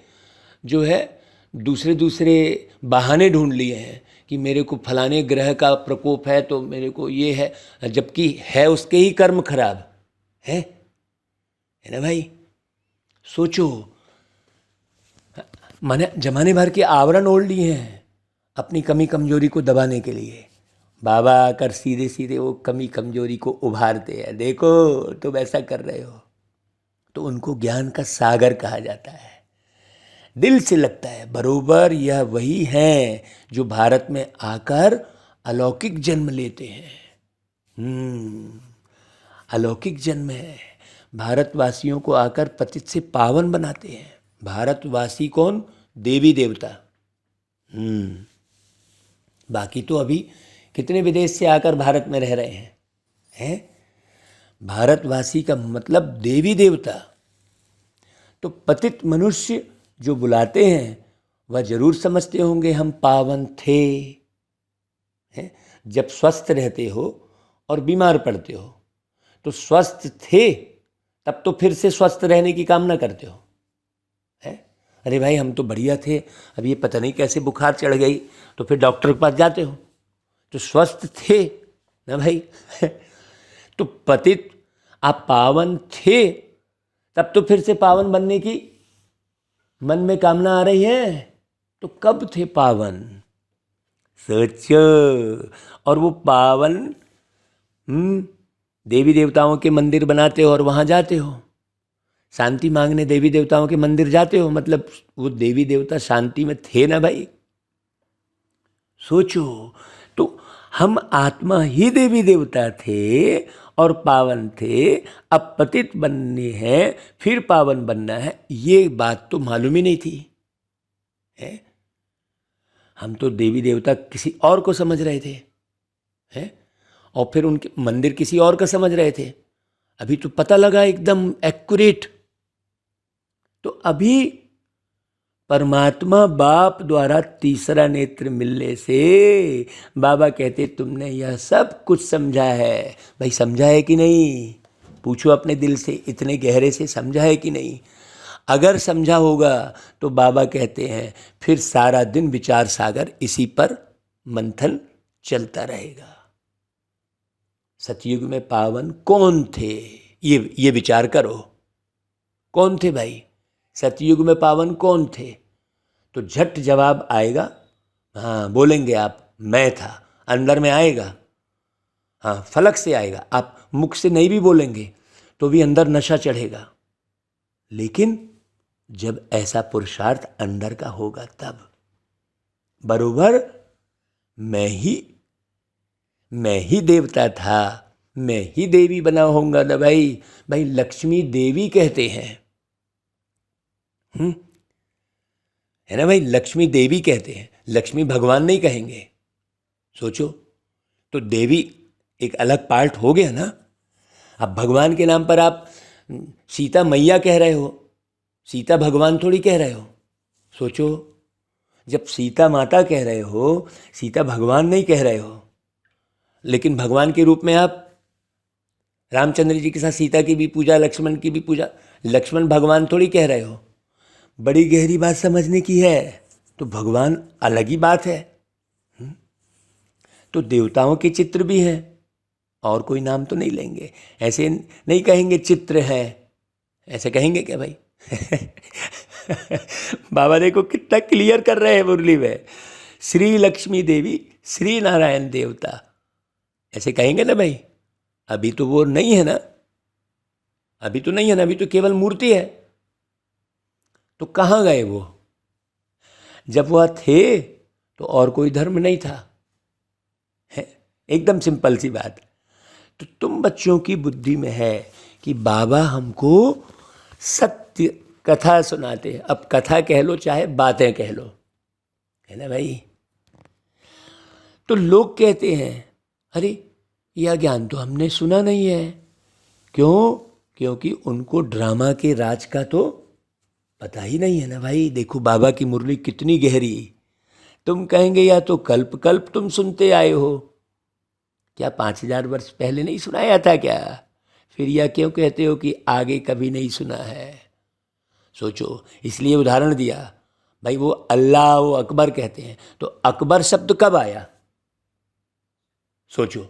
जो है दूसरे बहाने ढूंढ लिए हैं कि मेरे को फलाने ग्रह का प्रकोप है तो मेरे को ये है, जबकि है उसके ही कर्म खराब है ना भाई। सोचो, माने जमाने भर के आवरण ओढ़ लिए हैं अपनी कमी कमजोरी को दबाने के लिए। बाबा आकर सीधे सीधे वो कमी कमजोरी को उभारते हैं, देखो तुम ऐसा कर रहे हो। तो उनको ज्ञान का सागर कहा जाता है। दिल से लगता है बरोबर यह वही हैं जो भारत में आकर अलौकिक जन्म लेते हैं। अलौकिक जन्म है, भारतवासियों को आकर पतित से पावन बनाते हैं। भारतवासी कौन? देवी देवता। बाकी तो अभी कितने विदेश से आकर भारत में रह रहे हैं। भारतवासी का मतलब देवी देवता। तो पतित मनुष्य जो बुलाते हैं वह जरूर समझते होंगे हम पावन थे। जब स्वस्थ रहते हो और बीमार पड़ते हो तो स्वस्थ थे तब तो फिर से स्वस्थ रहने की कामना करते हो। अरे भाई हम तो बढ़िया थे, अब ये पता नहीं कैसे बुखार चढ़ गई, तो फिर डॉक्टर के पास जाते हो। तो स्वस्थ थे ना भाई। तो पतित आप पावन थे तब तो फिर से पावन बनने की मन में कामना आ रही है। तो कब थे पावन? सोचो। और वो पावन देवी देवताओं के मंदिर बनाते हो और वहाँ जाते हो शांति मांगने, देवी देवताओं के मंदिर जाते हो, मतलब वो देवी देवता शांति में थे ना भाई। सोचो, तो हम आत्मा ही देवी देवता थे और पावन थे, अब पतित बनने हैं फिर पावन बनना है, ये बात तो मालूम ही नहीं थी। हम तो देवी देवता किसी और को समझ रहे थे और फिर उनके मंदिर किसी और का समझ रहे थे। अभी तो पता लगा एकदम एक्यूरेट। तो अभी परमात्मा बाप द्वारा तीसरा नेत्र मिलने से बाबा कहते तुमने यह सब कुछ समझा है। भाई समझा है कि नहीं? पूछो अपने दिल से, इतने गहरे से समझा है कि नहीं? अगर समझा होगा तो बाबा कहते हैं फिर सारा दिन विचार सागर इसी पर मंथन चलता रहेगा। सतयुग में पावन कौन थे, ये विचार करो। कौन थे भाई? सतयुग में पावन कौन थे? तो झट जवाब आएगा। हाँ बोलेंगे आप, मैं था, अंदर में आएगा। हाँ फलक से आएगा। आप मुख से नहीं भी बोलेंगे तो भी अंदर नशा चढ़ेगा। लेकिन जब ऐसा पुरुषार्थ अंदर का होगा तब बरोबर मैं ही देवता था, मैं ही देवी बना होऊंगा ना भाई। भाई लक्ष्मी देवी कहते हैं, है ना भाई, लक्ष्मी देवी कहते हैं, लक्ष्मी भगवान नहीं कहेंगे। सोचो, तो देवी एक अलग पार्ट हो गया ना। अब भगवान के नाम पर आप सीता मैया कह रहे हो, सीता भगवान थोड़ी कह रहे हो। सोचो, जब सीता माता कह रहे हो, सीता भगवान नहीं कह रहे हो, लेकिन भगवान के रूप में आप रामचंद्र जी के साथ सीता की भी पूजा, लक्ष्मण की भी पूजा, लक्ष्मण भगवान थोड़ी कह रहे हो। बड़ी गहरी बात समझने की है। तो भगवान अलग ही बात है। तो देवताओं के चित्र भी हैं, और कोई नाम तो नहीं लेंगे, ऐसे नहीं कहेंगे चित्र है, ऐसे कहेंगे क्या भाई? बाबा देखो कितना क्लियर कर रहे हैं मुरली में, श्री लक्ष्मी देवी, श्री नारायण देवता, ऐसे कहेंगे ना भाई? अभी तो वो नहीं है ना, अभी तो नहीं है ना, अभी तो केवल मूर्ति है। तो कहाँ गए वो? जब वह थे तो और कोई धर्म नहीं था, है? एकदम सिंपल सी बात। तो तुम बच्चों की बुद्धि में है कि बाबा हमको सत्य कथा सुनाते हैं। अब कथा कह लो चाहे बातें कह लो, है ना भाई? तो लोग कहते हैं अरे यह ज्ञान तो हमने सुना नहीं है। क्यों? क्योंकि उनको ड्रामा के राज का तो पता ही नहीं है ना भाई। देखो बाबा की मुरली कितनी गहरी। तुम कहेंगे या तो कल्प कल्प तुम सुनते आए हो, क्या 5000 वर्ष पहले नहीं सुनाया था क्या? फिर यह क्यों कहते हो कि आगे कभी नहीं सुना है? सोचो, इसलिए उदाहरण दिया भाई। वो अल्लाह वो अकबर कहते हैं, तो अकबर शब्द कब आया? सोचो,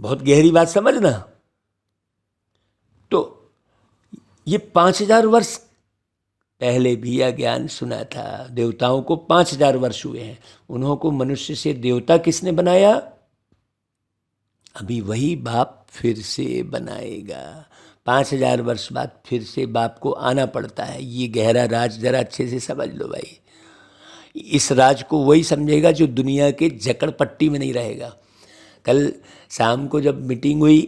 बहुत गहरी बात समझना। तो ये 5000 वर्ष पहले भी यह ज्ञान सुना था। देवताओं को 5000 वर्ष हुए हैं, उन्हों को मनुष्य से देवता किसने बनाया? अभी वही बाप फिर से बनाएगा। 5000 वर्ष बाद फिर से बाप को आना पड़ता है। ये गहरा राज जरा अच्छे से समझ लो भाई। इस राज को वही समझेगा जो दुनिया के जकड़ पट्टी में नहीं रहेगा। कल शाम को जब मीटिंग हुई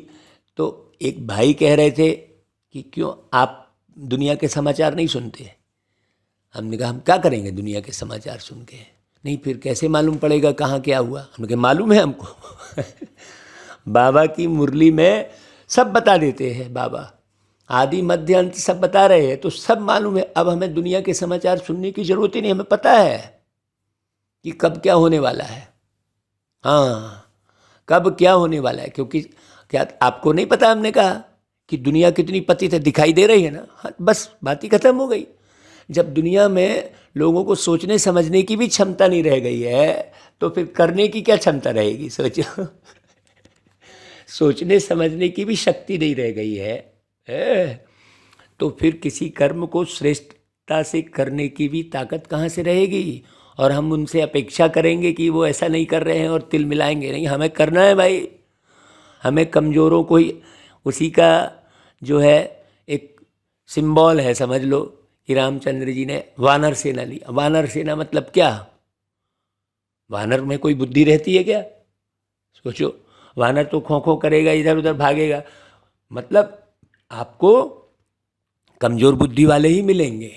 तो एक भाई कह रहे थे कि क्यों आप दुनिया के समाचार नहीं सुनते? हमने कहा हम क्या करेंगे दुनिया के समाचार सुन के? नहीं, फिर कैसे मालूम पड़ेगा कहाँ क्या हुआ? हमने कहा मालूम है हमको। बाबा की मुरली में सब बता देते हैं बाबा, आदि मध्य अंत सब बता रहे हैं, तो सब मालूम है। अब हमें दुनिया के समाचार सुनने की जरूरत ही नहीं, हमें पता है कि कब क्या होने वाला है। हाँ, कब क्या होने वाला है, क्योंकि क्या आपको नहीं पता? हमने कहा कि दुनिया कितनी पतित है, दिखाई दे रही है ना। हाँ, बस बात ही खत्म हो गई। जब दुनिया में लोगों को सोचने समझने की भी क्षमता नहीं रह गई है, तो फिर करने की क्या क्षमता रहेगी? सोचो। सोचने समझने की भी शक्ति नहीं रह गई है, तो फिर किसी कर्म को श्रेष्ठता से करने की भी ताकत कहाँ से रहेगी? और हम उनसे अपेक्षा करेंगे कि वो ऐसा नहीं कर रहे हैं और तिल मिलाएंगे? नहीं, हमें करना है भाई। हमें कमज़ोरों को ही, उसी का जो है एक सिंबल है, समझ लो कि रामचंद्र जी ने वानर सेना ली। वानर सेना मतलब क्या? वानर में कोई बुद्धि रहती है क्या? सोचो, वानर तो खो खो करेगा, इधर उधर भागेगा। मतलब आपको कमज़ोर बुद्धि वाले ही मिलेंगे,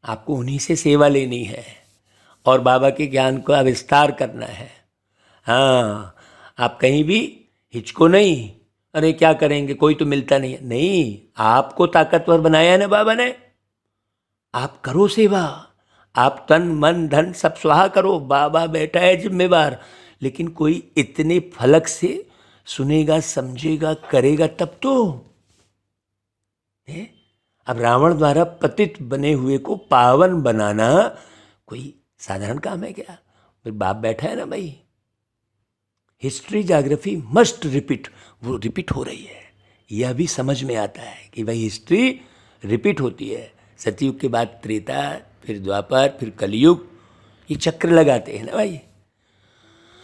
आपको उन्हीं से सेवा लेनी है और बाबा के ज्ञान का विस्तार करना है। हाँ, आप कहीं भी हिचको नहीं, अरे क्या करेंगे, कोई तो मिलता नहीं है। नहीं, आपको ताकतवर बनाया है ना बाबा ने। आप करो सेवा, आप तन मन धन सब स्वाहा करो, बाबा बैठा है जिम्मेवार। लेकिन कोई इतने फलक से सुनेगा, समझेगा, करेगा तब तो है? अब रावण द्वारा पतित बने हुए को पावन बनाना कोई साधारण काम है क्या? फिर बाप बैठा है ना भाई। हिस्ट्री ज्योग्राफी मस्ट रिपीट, वो रिपीट हो रही है। यह भी समझ में आता है कि भाई हिस्ट्री रिपीट होती है। सतयुग के बाद त्रेता, फिर द्वापर, फिर कलयुग, ये चक्र लगाते हैं ना भाई।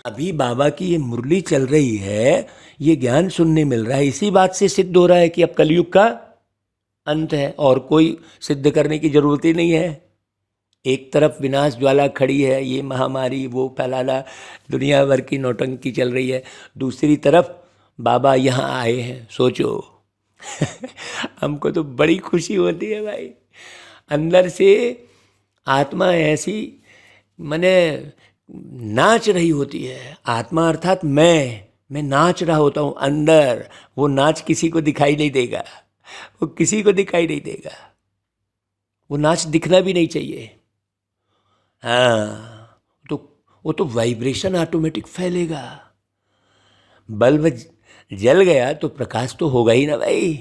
अभी बाबा की ये मुरली चल रही है, ये ज्ञान सुनने मिल रहा है, इसी बात से सिद्ध हो रहा है कि अब कलयुग का अंत है और कोई सिद्ध करने की जरूरत ही नहीं है। एक तरफ विनाश ज्वाला खड़ी है, ये महामारी वो फैलाना, दुनिया भर की नौटंकी चल रही है, दूसरी तरफ बाबा यहाँ आए हैं। सोचो। हमको तो बड़ी खुशी होती है भाई, अंदर से आत्मा ऐसी, मने नाच रही होती है। आत्मा अर्थात मैं नाच रहा होता हूँ अंदर। वो नाच किसी को दिखाई नहीं देगा, वो किसी को दिखाई नहीं देगा, वो नाच दिखना भी नहीं चाहिए। हाँ, तो वो तो वाइब्रेशन ऑटोमेटिक फैलेगा। बल्ब जल गया तो प्रकाश तो होगा ही ना भाई।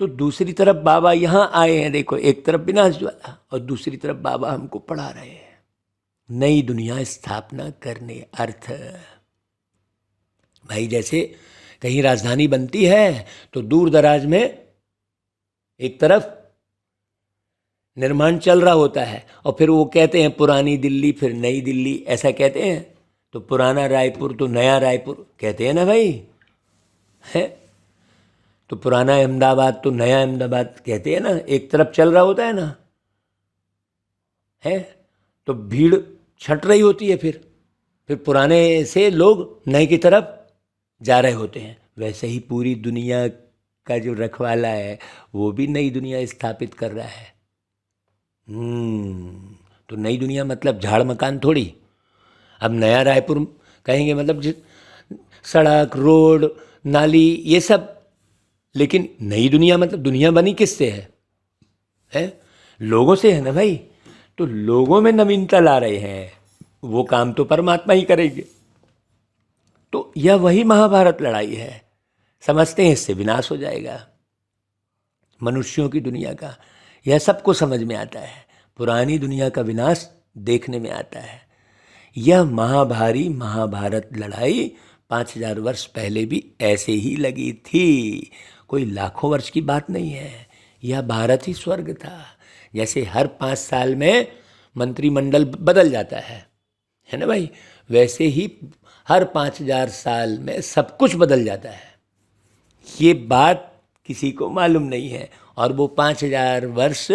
तो दूसरी तरफ बाबा यहाँ आए हैं, देखो, एक तरफ विनाश ज्वाला और दूसरी तरफ बाबा हमको पढ़ा रहे हैं नई दुनिया स्थापना करने। अर्थ भाई, जैसे कहीं राजधानी बनती है तो दूर दराज में एक तरफ निर्माण चल रहा होता है और फिर वो कहते हैं पुरानी दिल्ली फिर नई दिल्ली, ऐसा कहते हैं। तो पुराना रायपुर तो नया रायपुर कहते हैं ना भाई, है। तो पुराना अहमदाबाद तो नया अहमदाबाद कहते हैं ना, एक तरफ चल रहा होता है ना, है। तो भीड़ छट रही होती है, फिर पुराने से लोग नए की तरफ जा रहे होते हैं। वैसे ही पूरी दुनिया का जो रखवाला है वो भी नई दुनिया स्थापित कर रहा है। तो नई दुनिया मतलब झाड़ मकान थोड़ी। अब नया रायपुर कहेंगे मतलब सड़क, रोड, नाली, ये सब। लेकिन नई दुनिया मतलब दुनिया बनी किससे है? लोगों से है ना भाई। तो लोगों में नवीनता ला रहे हैं, वो काम तो परमात्मा ही करेंगे। तो यह वही महाभारत लड़ाई है। समझते हैं इससे विनाश हो जाएगा मनुष्यों की दुनिया का। यह सबको समझ में आता है। पुरानी दुनिया का विनाश देखने में आता है। यह महाभारी महाभारत लड़ाई 5000 वर्ष पहले भी ऐसे ही लगी थी। कोई लाखों वर्ष की बात नहीं है। यह भारत ही स्वर्ग था। जैसे हर 5 साल में मंत्रिमंडल बदल जाता है ना भाई, वैसे ही हर 5000 साल में सब कुछ बदल जाता है। ये बात किसी को मालूम नहीं है और वो 5000 वर्ष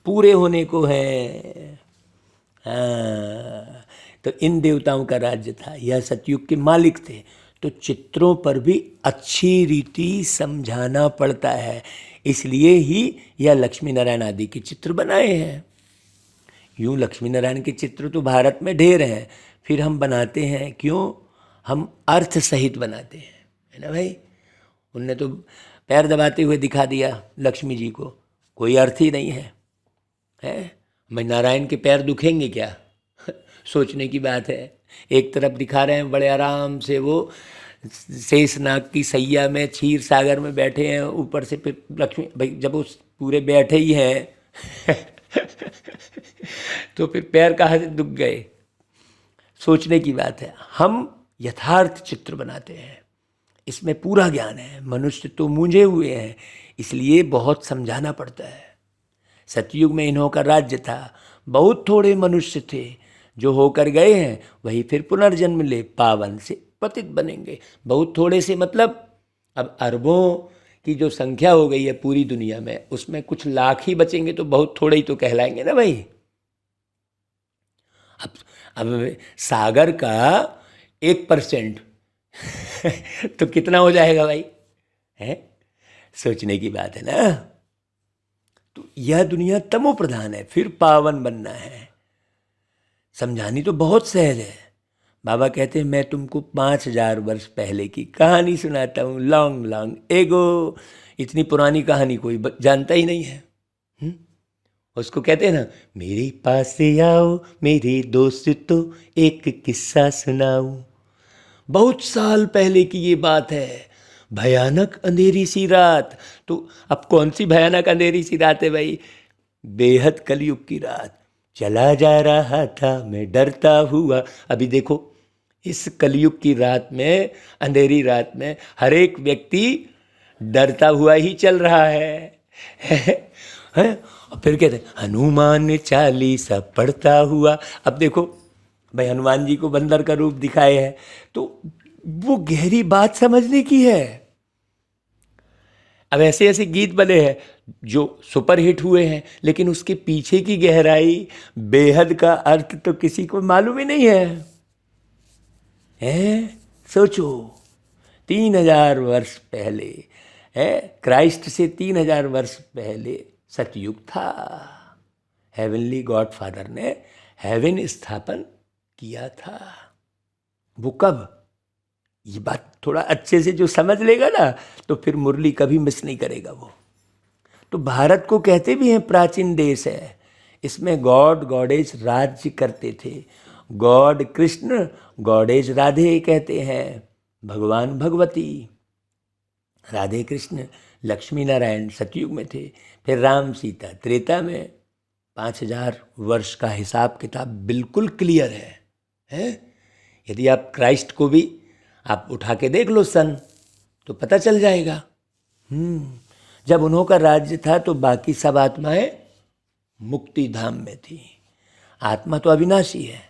पूरे होने को हैं। हाँ, तो इन देवताओं का राज्य था। यह सतयुग के मालिक थे। तो चित्रों पर भी अच्छी रीति समझाना पड़ता है। इसलिए ही यह लक्ष्मी नारायण आदि के चित्र बनाए हैं। यूँ लक्ष्मी नारायण के चित्र तो भारत में ढेर हैं, फिर हम बनाते हैं क्यों? हम अर्थ सहित बनाते हैं, है ना भाई। उनने तो पैर दबाते हुए दिखा दिया लक्ष्मी जी को, कोई अर्थ ही नहीं है। मैं नारायण के पैर दुखेंगे क्या? सोचने की बात है। एक तरफ दिखा रहे हैं बड़े आराम से, वो शेषनाग की सैया में क्षीर सागर में बैठे हैं, ऊपर से फिर लक्ष्मी भाई जब वो पूरे बैठे ही हैं तो फिर पैर कहाँ से दुख गए? सोचने की बात है। हम यथार्थ चित्र बनाते हैं, इसमें पूरा ज्ञान है। मनुष्य तो मूंझे हुए हैं, इसलिए बहुत समझाना पड़ता है। सतयुग में इन्हों का राज्य था, बहुत थोड़े मनुष्य थे। जो होकर गए हैं वही फिर पुनर्जन्म ले पावन से पतित बनेंगे। बहुत थोड़े से मतलब अब अरबों की जो संख्या हो गई है पूरी दुनिया में, उसमें कुछ लाख ही बचेंगे तो बहुत थोड़े ही तो कहलाएंगे ना भाई। अब सागर का 1% तो कितना हो जाएगा भाई? है, सोचने की बात है ना। तो यह दुनिया तमो प्रधान है, फिर पावन बनना है। समझानी तो बहुत सहज है। बाबा कहते हैं मैं तुमको 5000 वर्ष पहले की कहानी सुनाता हूँ, लॉन्ग लॉन्ग एगो। इतनी पुरानी कहानी कोई जानता ही नहीं है। उसको कहते हैं ना, मेरे पास आओ मेरे दोस्त तो एक किस्सा सुनाऊं। बहुत साल पहले की ये बात है। भयानक अंधेरी सी रात। तो अब कौन सी भयानक अंधेरी सी रात है भाई? बेहद कलयुग की रात। चला जा रहा था मैं डरता हुआ। अभी देखो, इस कलयुग की रात में, अंधेरी रात में, हर एक व्यक्ति डरता हुआ ही चल रहा है? और फिर कहते हैं हनुमान चालीसा पढ़ता हुआ। अब देखो भाई, हनुमान जी को बंदर का रूप दिखाए है, तो वो गहरी बात समझने की है। अब ऐसे ऐसे गीत बने हैं जो सुपर हिट हुए हैं, लेकिन उसके पीछे की गहराई, बेहद का अर्थ तो किसी को मालूम ही नहीं है। सोचो, 3000 वर्ष पहले क्राइस्ट से 3000 वर्ष पहले सतयुग था। हेवनली गॉड फादर ने हेवन स्थापन किया था। वो कब? ये बात थोड़ा अच्छे से जो समझ लेगा ना तो फिर मुरली कभी मिस नहीं करेगा वो। तो भारत को कहते भी हैं प्राचीन देश है, इसमें गॉड गॉडेज राज्य करते थे। गॉड कृष्ण, गॉडेज राधे कहते हैं, भगवान भगवती। राधे कृष्ण लक्ष्मी नारायण सतयुग में थे, फिर राम सीता त्रेता में। 5000 वर्ष का हिसाब किताब बिल्कुल क्लियर है? यदि आप क्राइस्ट को भी आप उठा के देख लो सन, तो पता चल जाएगा। जब उन्हों का राज्य था तो बाकी सब आत्माएं मुक्ति धाम में थी। आत्मा तो अविनाशी है,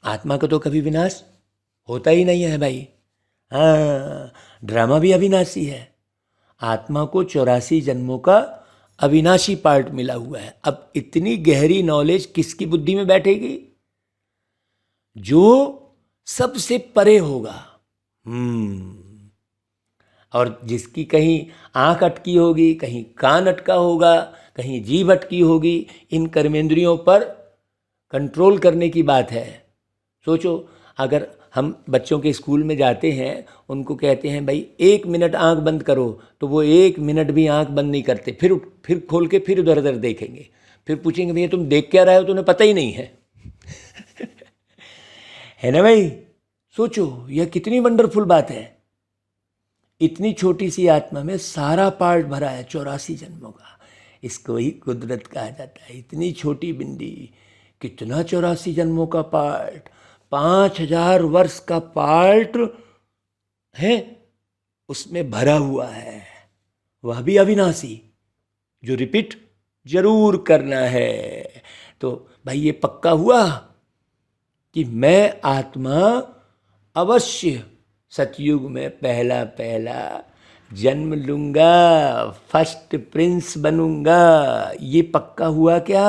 आत्मा का तो कभी विनाश होता ही नहीं है भाई। हाँ, ड्रामा भी अविनाशी है। आत्मा को 84 जन्मों का अविनाशी पार्ट मिला हुआ है। अब इतनी गहरी नॉलेज किसकी बुद्धि में बैठेगी? जो सबसे परे होगा। और जिसकी कहीं आंख अटकी होगी, कहीं कान अटका होगा, कहीं जीभ अटकी होगी, इन कर्मेंद्रियों पर कंट्रोल करने की बात है। सोचो, अगर हम बच्चों के स्कूल में जाते हैं, उनको कहते हैं भाई 1 मिनट आंख बंद करो, तो वो 1 मिनट भी आंख बंद नहीं करते, फिर खोल के फिर उधर उधर देखेंगे, फिर पूछेंगे भैया तुम देख क्या रहे हो, तुम्हें पता ही नहीं है। है ना भाई? सोचो यह कितनी वंडरफुल बात है। इतनी छोटी सी आत्मा में सारा पार्ट भरा है 84 जन्मों का। इसको ही कुदरत कहा जाता है। इतनी छोटी बिंदी, कितना 84 जन्मों का पार्ट, 5000 वर्ष का पार्ट है, उसमें भरा हुआ है। वह भी अविनाशी, जो रिपीट जरूर करना है। तो भाई ये पक्का हुआ कि मैं आत्मा अवश्य सतयुग में पहला पहला जन्म लूंगा, फर्स्ट प्रिंस बनूंगा। ये पक्का हुआ क्या?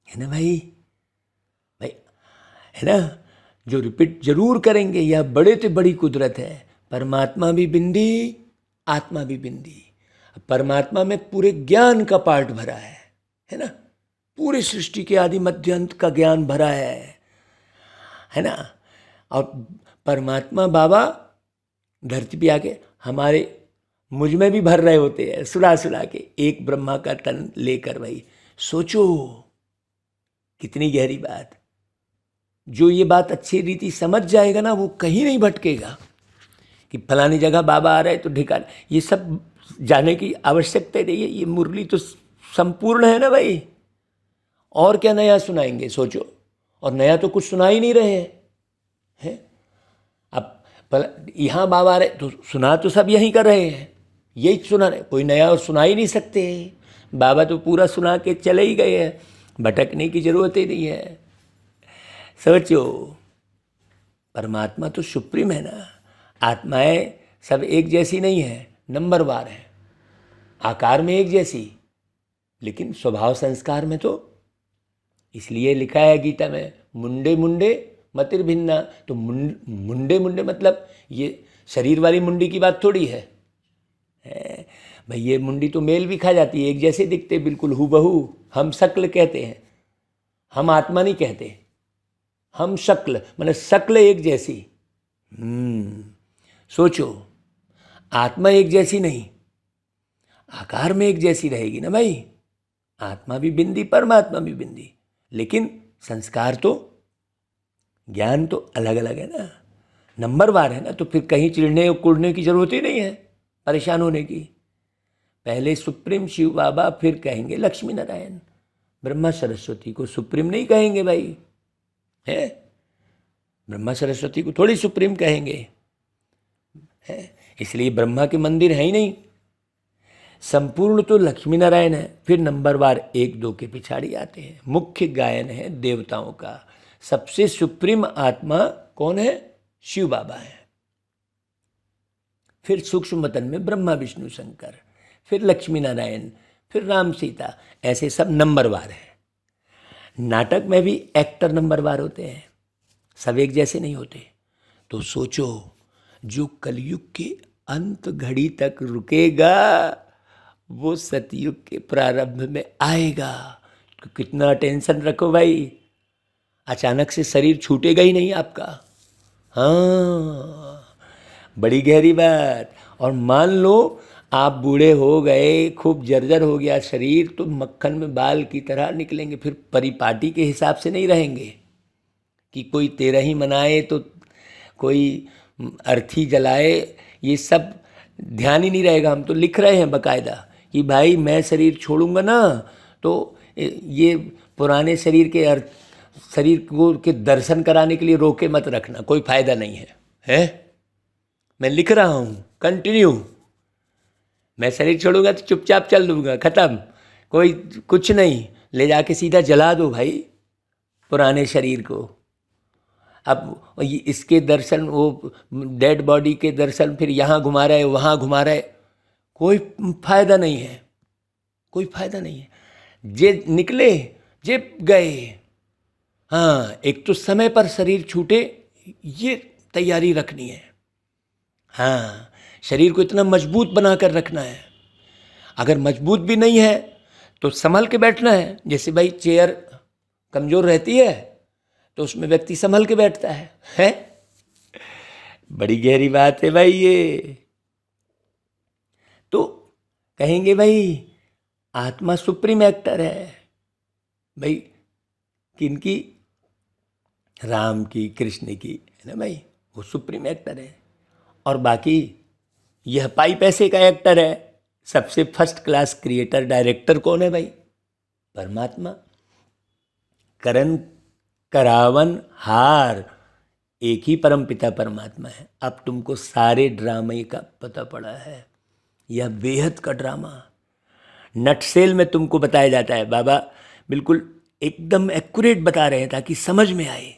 है ना भाई? भाई है ना? जो रिपीट जरूर करेंगे, यह बड़े से बड़ी कुदरत है। परमात्मा भी बिंदी, आत्मा भी बिंदी। परमात्मा में पूरे ज्ञान का पार्ट भरा है ना? पूरे सृष्टि के आदि मध्य अंत का ज्ञान भरा है ना? और परमात्मा बाबा धरती पे आके हमारे मुझ में भी भर रहे होते हैं, सुला सुला के, एक ब्रह्मा का तन लेकर। भाई सोचो कितनी गहरी बात। जो ये बात अच्छी रीति समझ जाएगा ना, वो कहीं नहीं भटकेगा कि फलानी जगह बाबा आ रहे तो ठिकाना। ये सब जाने की आवश्यकता नहीं है। ये मुरली तो संपूर्ण है ना भाई। और क्या नया सुनाएंगे? सोचो। और नया तो कुछ सुना ही नहीं रहे हैं। अब यहाँ बाबा आ रहे तो सुना तो सब यहीं कर रहे हैं, यही सुना रहे, कोई नया और सुना ही नहीं सकते। बाबा तो पूरा सुना के चले ही गए हैं, भटकने की जरूरत ही नहीं है। सोचो, परमात्मा तो सुप्रीम है ना। आत्माएं सब एक जैसी नहीं है, नंबरवार है। आकार में एक जैसी, लेकिन स्वभाव संस्कार में तो, इसलिए लिखा है गीता में, मुंडे मुंडे मतिर भिन्ना। तो मुंडे मुंडे मतलब ये शरीर वाली मुंडी की बात थोड़ी है भाई। ये मुंडी तो मेल भी खा जाती है, एक जैसे दिखते बिल्कुल हूबहू। हम शक्ल कहते हैं, हम आत्मा नहीं कहते। हम शक्ल, मतलब शक्ल एक जैसी। सोचो, आत्मा एक जैसी नहीं, आकार में एक जैसी रहेगी ना भाई। आत्मा भी बिंदी, परमात्मा भी बिंदी, लेकिन संस्कार तो, ज्ञान तो अलग अलग है ना, नंबरवार है ना। तो फिर कहीं चिढ़ने और कुड़ने की जरूरत ही नहीं है, परेशान होने की। पहले सुप्रीम शिव बाबा, फिर कहेंगे लक्ष्मी नारायण। ब्रह्मा सरस्वती को सुप्रीम नहीं कहेंगे भाई, है? ब्रह्मा सरस्वती को थोड़ी सुप्रीम कहेंगे, है? इसलिए ब्रह्मा के मंदिर है ही नहीं। संपूर्ण तो लक्ष्मी नारायण है, फिर नंबरवार 1-2 के पिछाड़ी आते हैं। मुख्य गायन है देवताओं का। सबसे सुप्रीम आत्मा कौन है? शिव बाबा है। फिर सूक्ष्म मतन में ब्रह्मा विष्णु शंकर, फिर लक्ष्मी नारायण, फिर राम सीता। ऐसे सब नंबरवार है। नाटक में भी एक्टर नंबरवार होते हैं, सब एक जैसे नहीं होते। तो सोचो, जो कलयुग के अंत घड़ी तक रुकेगा, वो सतयुग के प्रारंभ में आएगा। तो कितना टेंशन रखो भाई, अचानक से शरीर छूटेगा ही नहीं आपका। हाँ, बड़ी गहरी बात। और मान लो आप बूढ़े हो गए, खूब जर्जर हो गया शरीर, तो मक्खन में बाल की तरह निकलेंगे, फिर परिपाटी के हिसाब से नहीं रहेंगे कि कोई तेरह ही मनाए तो कोई अर्थी जलाए, ये सब ध्यान ही नहीं रहेगा। हम तो लिख रहे हैं बकायदा कि भाई मैं शरीर छोड़ूंगा ना तो ये पुराने शरीर के शरीर को के दर्शन कराने के लिए रोके मत रखना, कोई फायदा नहीं है। मैं लिख रहा हूँ, कंटिन्यू। मैं शरीर छोड़ूंगा तो चुपचाप चल दूंगा, खत्म, कोई कुछ नहीं, ले जाके सीधा जला दो भाई पुराने शरीर को। अब इसके दर्शन, वो डेड बॉडी के दर्शन फिर यहाँ घुमा रहे वहाँ घुमा रहे, कोई फायदा नहीं है, कोई फायदा नहीं है। जे निकले जे गए। हाँ, एक तो समय पर शरीर छूटे ये तैयारी रखनी है। हाँ, शरीर को इतना मजबूत बनाकर रखना है। अगर मजबूत भी नहीं है तो संभल के बैठना है। जैसे भाई चेयर कमज़ोर रहती है तो उसमें व्यक्ति संभल के बैठता है? बड़ी गहरी बात है भाई ये। तो कहेंगे भाई आत्मा सुप्रीम एक्टर है। भाई किनकी? राम की, कृष्ण की, है ना भाई, वो सुप्रीम एक्टर है। और बाकी यह पाई पैसे का एक्टर है। सबसे फर्स्ट क्लास क्रिएटर डायरेक्टर कौन है भाई? परमात्मा। करण करावन हार एक ही परम पिता परमात्मा है। अब तुमको सारे ड्रामे का पता पड़ा है। यह बेहद का ड्रामा नटसेल में तुमको बताया जाता है। बाबा बिल्कुल एकदम एक्यूरेट बता रहे हैं ताकि समझ में आए।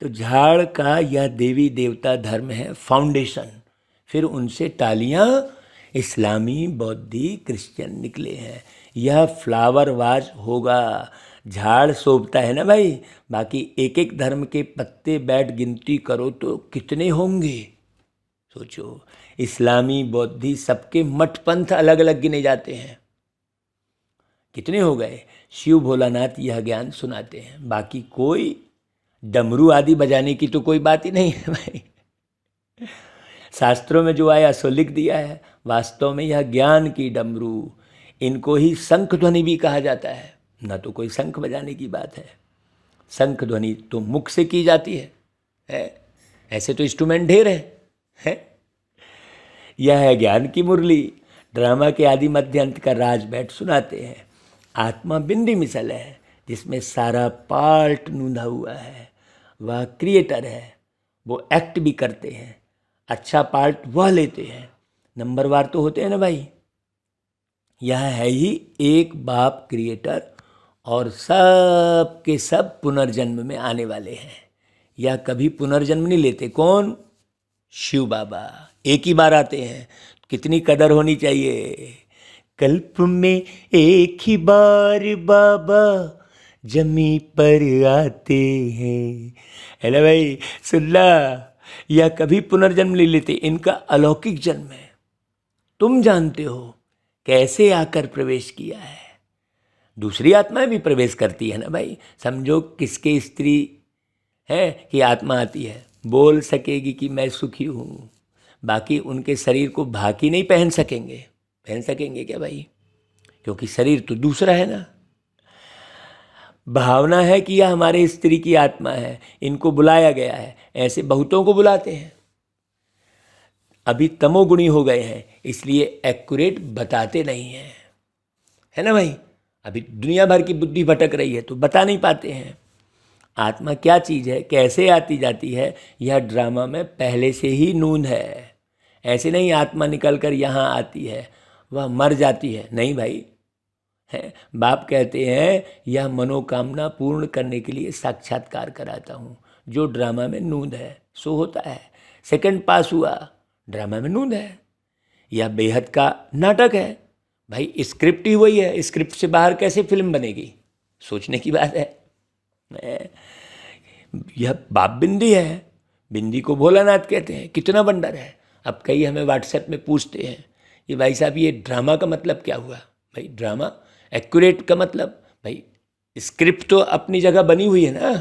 तो झाड़ का यह देवी देवता धर्म है फाउंडेशन, फिर उनसे टालियाँ इस्लामी, बौद्धि, क्रिश्चियन निकले हैं। यह फ्लावर वाज होगा। झाड़ शोभता है ना भाई, बाकी एक एक धर्म के पत्ते बैठ गिनती करो तो कितने होंगे सोचो। इस्लामी, बौद्धि, सबके मठ पंथ अलग अलग गिने जाते हैं। कितने हो गए? शिव भोलानाथ यह ज्ञान सुनाते हैं। बाकी कोई डमरू आदि बजाने की तो कोई बात ही नहीं है भाई। शास्त्रों में जो आया सो लिख दिया है। वास्तव में यह ज्ञान की डमरू, इनको ही शंख ध्वनि भी कहा जाता है। ना तो कोई शंख बजाने की बात है। शंख ध्वनि तो मुख से की जाती है? ऐसे तो इंस्ट्रूमेंट ढेर है? यह है ज्ञान की मुरली। ड्रामा के आदि मध्य अंत का राज बैठ सुनाते हैं। आत्मा बिंदी मिसल है जिसमें सारा पार्ट नूंधा हुआ है। वह क्रिएटर है, वो एक्ट भी करते हैं, अच्छा पार्ट वह लेते हैं। नंबरवार तो होते हैं ना भाई। यह है ही एक बाप क्रिएटर और सब के सब पुनर्जन्म में आने वाले हैं। यह कभी पुनर्जन्म नहीं लेते। कौन? शिव बाबा एक ही बार आते हैं। कितनी कदर होनी चाहिए। कल्प में एक ही बार बाबा जमी पर आते हैं, है ना भाई? सुनला, यह कभी पुनर्जन्म नहीं लेते। इनका अलौकिक जन्म है। तुम जानते हो कैसे आकर प्रवेश किया है। दूसरी आत्माएं भी प्रवेश करती है ना भाई। समझो किसके स्त्री है कि आत्मा आती है, बोल सकेगी कि मैं सुखी हूँ। बाकी उनके शरीर को भाकी नहीं पहन सकेंगे। पहन सकेंगे क्या भाई? क्योंकि शरीर तो दूसरा है ना। भावना है कि यह हमारे स्त्री की आत्मा है, इनको बुलाया गया है। ऐसे बहुतों को बुलाते हैं। अभी तमोगुणी हो गए हैं, इसलिए एक्यूरेट बताते नहीं हैं, है ना भाई। अभी दुनिया भर की बुद्धि भटक रही है तो बता नहीं पाते हैं। आत्मा क्या चीज़ है, कैसे आती जाती है, यह ड्रामा में पहले से ही नून है। ऐसे नहीं आत्मा निकल कर यहाँ आती है, वह मर जाती है, नहीं भाई। है बाप कहते हैं यह मनोकामना पूर्ण करने के लिए साक्षात्कार कराता हूँ। जो ड्रामा में नूंद है सो होता है। सेकंड पास हुआ, ड्रामा में नूंद है। यह बेहद का नाटक है भाई। स्क्रिप्ट ही वही है, स्क्रिप्ट से बाहर कैसे फिल्म बनेगी? सोचने की बात है। यह बाप बिंदी है। बिंदी को भोलानाथ कहते हैं। कितना बंडर है। अब कई हमें व्हाट्सएप में पूछते हैं कि भाई साहब ये ड्रामा का मतलब क्या हुआ? भाई ड्रामा एक्यूरेट का मतलब, भाई स्क्रिप्ट तो अपनी जगह बनी हुई है ना।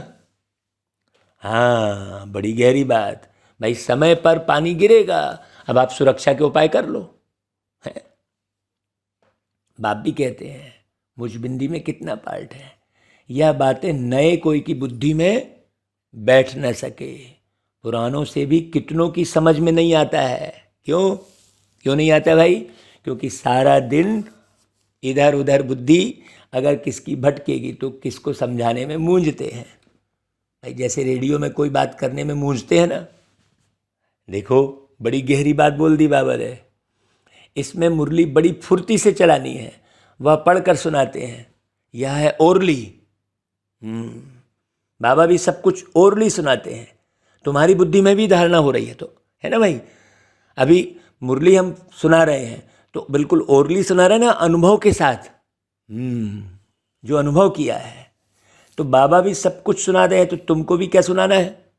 हाँ, बड़ी गहरी बात भाई। समय पर पानी गिरेगा, अब आप सुरक्षा के उपाय कर लो। है? बाप भी कहते हैं मुझबिंदी में कितना पार्ट है। यह बातें नए कोई की बुद्धि में बैठ न सके, पुरानों से भी कितनों की समझ में नहीं आता है। क्यों क्यों नहीं आता भाई? क्योंकि सारा दिन इधर उधर बुद्धि अगर किसकी भटकेगी तो किसको समझाने में मूंझते हैं भाई। जैसे रेडियो में कोई बात करने में मूंझते हैं ना। देखो, बड़ी गहरी बात बोल दी बाबा ने। इसमें मुरली बड़ी फुर्ती से चलानी है, वह पढ़कर सुनाते हैं। यह है ओरली। बाबा भी सब कुछ ओरली सुनाते हैं। तुम्हारी बुद्धि में भी धारणा हो रही है तो, है ना भाई? अभी मुरली हम सुना रहे हैं तो बिल्कुल ओरली सुना रहे हैं ना, अनुभव के साथ। जो अनुभव किया है। तो बाबा भी सब कुछ सुना रहे हैं तो तुमको भी क्या सुनाना है?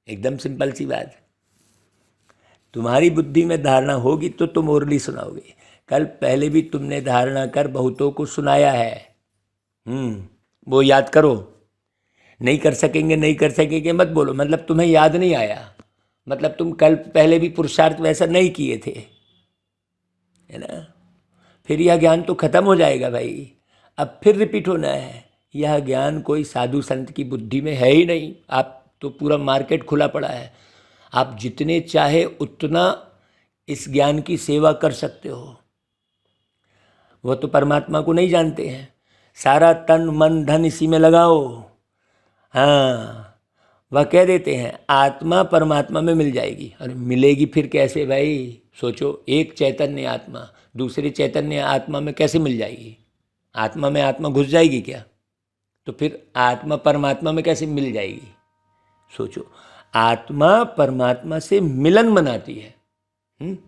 एकदम सिंपल सी बात। तुम्हारी बुद्धि में धारणा होगी तो तुम ओरली सुनाओगे। कल पहले भी तुमने धारणा कर बहुतों को सुनाया है। वो याद करो। नहीं कर सकेंगे मत बोलो, मतलब तुम्हें याद नहीं आया, मतलब तुम कल पहले भी पुरुषार्थ वैसा नहीं किए थे, है ना? फिर यह ज्ञान तो खत्म हो जाएगा भाई। अब फिर रिपीट होना है। यह ज्ञान कोई साधु संत की बुद्धि में है ही नहीं। आप तो पूरा मार्केट खुला पड़ा है, आप जितने चाहे उतना इस ज्ञान की सेवा कर सकते हो। वह तो परमात्मा को नहीं जानते हैं। सारा तन मन धन इसी में लगाओ। हाँ, वह कह देते हैं आत्मा परमात्मा में मिल जाएगी। और मिलेगी फिर कैसे भाई? सोचो, एक चैतन्य आत्मा दूसरे चैतन्य आत्मा में कैसे मिल जाएगी? आत्मा में आत्मा घुस जाएगी क्या? तो फिर आत्मा परमात्मा में कैसे मिल जाएगी? सोचो, आत्मा परमात्मा से मिलन मनाती है।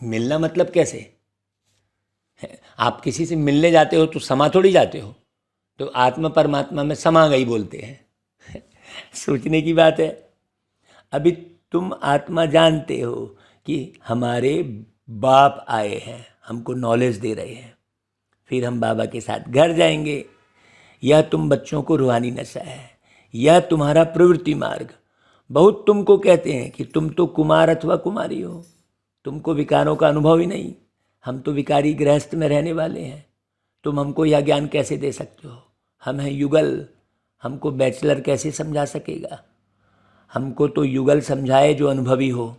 मिलना मतलब कैसे? आप किसी से मिलने जाते हो तो समा थोड़ी जाते हो, तो आत्मा परमात्मा में समा गई बोलते हैं। सोचने की बात है। अभी तुम आत्मा जानते हो कि हमारे बाप आए हैं, हमको नॉलेज दे रहे हैं, फिर हम बाबा के साथ घर जाएंगे। यह तुम बच्चों को रूहानी नशा है, यह तुम्हारा प्रवृत्ति मार्ग। बहुत तुमको कहते हैं कि तुम तो कुमार अथवा कुमारी हो, तुमको विकारों का अनुभव ही नहीं। हम तो विकारी गृहस्थ में रहने वाले हैं, तुम हमको यह ज्ञान कैसे दे सकते हो? हम हैं युगल, हमको बैचलर कैसे समझा सकेगा? हमको तो युगल समझाए जो अनुभवी हो,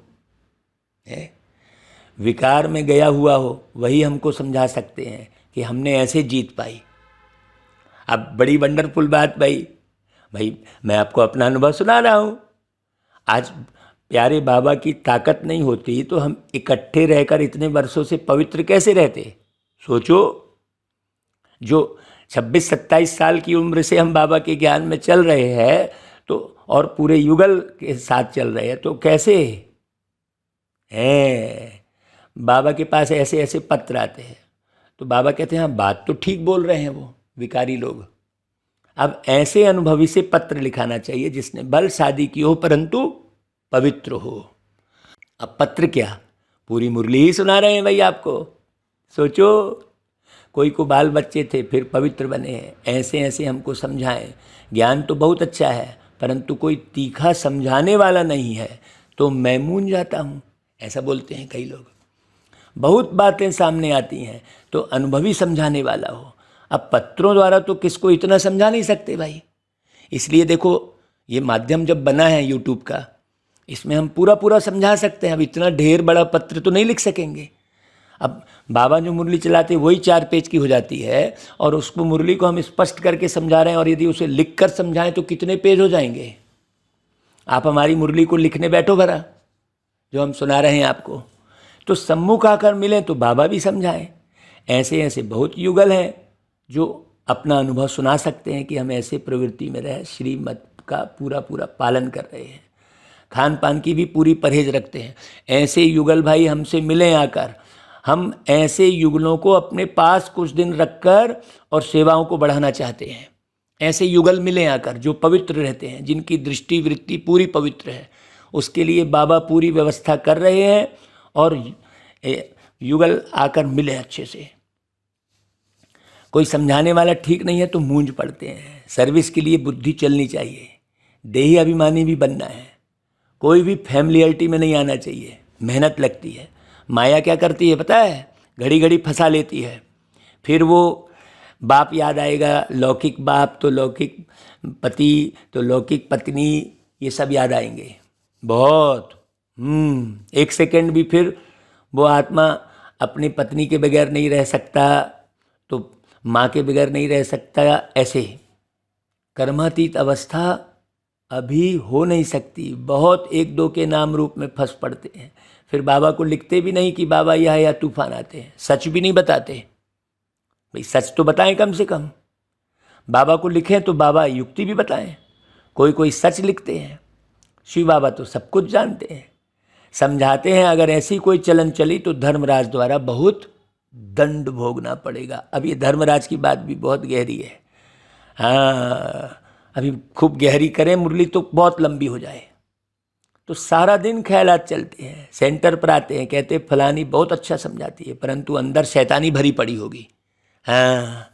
है? विकार में गया हुआ हो वही हमको समझा सकते हैं कि हमने ऐसे जीत पाई। अब बड़ी वंडरफुल बात भाई मैं आपको अपना अनुभव सुना रहा हूँ। आज प्यारे बाबा की ताकत नहीं होती तो हम इकट्ठे रहकर इतने वर्षों से पवित्र कैसे रहते? सोचो, जो 26-27 साल की उम्र से हम बाबा के ज्ञान में चल रहे हैं तो, और पूरे युगल के साथ चल रहे हैं, तो कैसे हैं? बाबा के पास ऐसे ऐसे पत्र आते हैं तो बाबा कहते हैं हाँ, बात तो ठीक बोल रहे हैं वो विकारी लोग। अब ऐसे अनुभवी से पत्र लिखाना चाहिए जिसने बल शादी की हो परंतु पवित्र हो। अब पत्र क्या, पूरी मुरली ही सुना रहे हैं भाई आपको। सोचो, कोई को बाल बच्चे थे फिर पवित्र बने हैं। ऐसे ऐसे हमको समझाएं। ज्ञान तो बहुत अच्छा है परंतु कोई तीखा समझाने वाला नहीं है तो मैं मूंझ जाता हूँ, ऐसा बोलते हैं कई लोग। बहुत बातें सामने आती हैं तो अनुभवी समझाने वाला हो। अब पत्रों द्वारा तो किसको इतना समझा नहीं सकते भाई। इसलिए देखो, ये माध्यम जब बना है यूट्यूब का, इसमें हम पूरा पूरा समझा सकते हैं। अब इतना ढेर बड़ा पत्र तो नहीं लिख सकेंगे। अब बाबा जो मुरली चलाते वही 4 पेज की हो जाती है और उसको मुरली को हम स्पष्ट करके समझा रहे हैं, और यदि उसे लिख कर समझाएं तो कितने पेज हो जाएंगे। आप हमारी मुरली को लिखने बैठो भरा, जो हम सुना रहे हैं आपको, तो सम्मुख आकर मिलें तो बाबा भी समझाएं। ऐसे ऐसे बहुत युगल हैं जो अपना अनुभव सुना सकते हैं कि हम ऐसे प्रवृत्ति में रहे, श्रीमत का पूरा पूरा पालन कर रहे हैं, खान पान की भी पूरी परहेज रखते हैं। ऐसे युगल भाई हमसे मिलें आकर। हम ऐसे युगलों को अपने पास कुछ दिन रखकर और सेवाओं को बढ़ाना चाहते हैं। ऐसे युगल मिलें आकर जो पवित्र रहते हैं, जिनकी दृष्टि वृत्ति पूरी पवित्र है। उसके लिए बाबा पूरी व्यवस्था कर रहे हैं और युगल आकर मिले अच्छे से। कोई समझाने वाला ठीक नहीं है तो मूंझ पड़ते हैं। सर्विस के लिए बुद्धि चलनी चाहिए, देही अभिमानी भी बनना है, कोई भी फैमिलियरिटी में नहीं आना चाहिए, मेहनत लगती है। माया क्या करती है पता है, घड़ी घड़ी फंसा लेती है, फिर वो बाप याद आएगा, लौकिक बाप तो लौकिक पति तो लौकिक पत्नी, ये सब याद आएंगे बहुत। एक सेकंड भी फिर वो आत्मा अपनी पत्नी के बगैर नहीं रह सकता, तो माँ के बगैर नहीं रह सकता, ऐसे कर्मातीत अवस्था अभी हो नहीं सकती। बहुत एक दो के नाम रूप में फंस पड़ते हैं, फिर बाबा को लिखते भी नहीं कि बाबा यह या तूफान आते हैं, सच भी नहीं बताते। भाई सच तो बताएं कम से कम, बाबा को लिखें तो बाबा युक्ति भी बताएं। कोई कोई सच लिखते हैं, शिव बाबा तो सब कुछ जानते हैं, समझाते हैं। अगर ऐसी कोई चलन चली तो धर्मराज द्वारा बहुत दंड भोगना पड़ेगा। अब ये धर्मराज की बात भी बहुत गहरी है। हाँ, अभी खूब गहरी करें मुरली तो बहुत लंबी हो जाए। तो सारा दिन ख्यालात चलते हैं, सेंटर पर आते हैं, कहते हैं फलानी बहुत अच्छा समझाती है, परंतु अंदर शैतानी भरी पड़ी होगी। हाँ,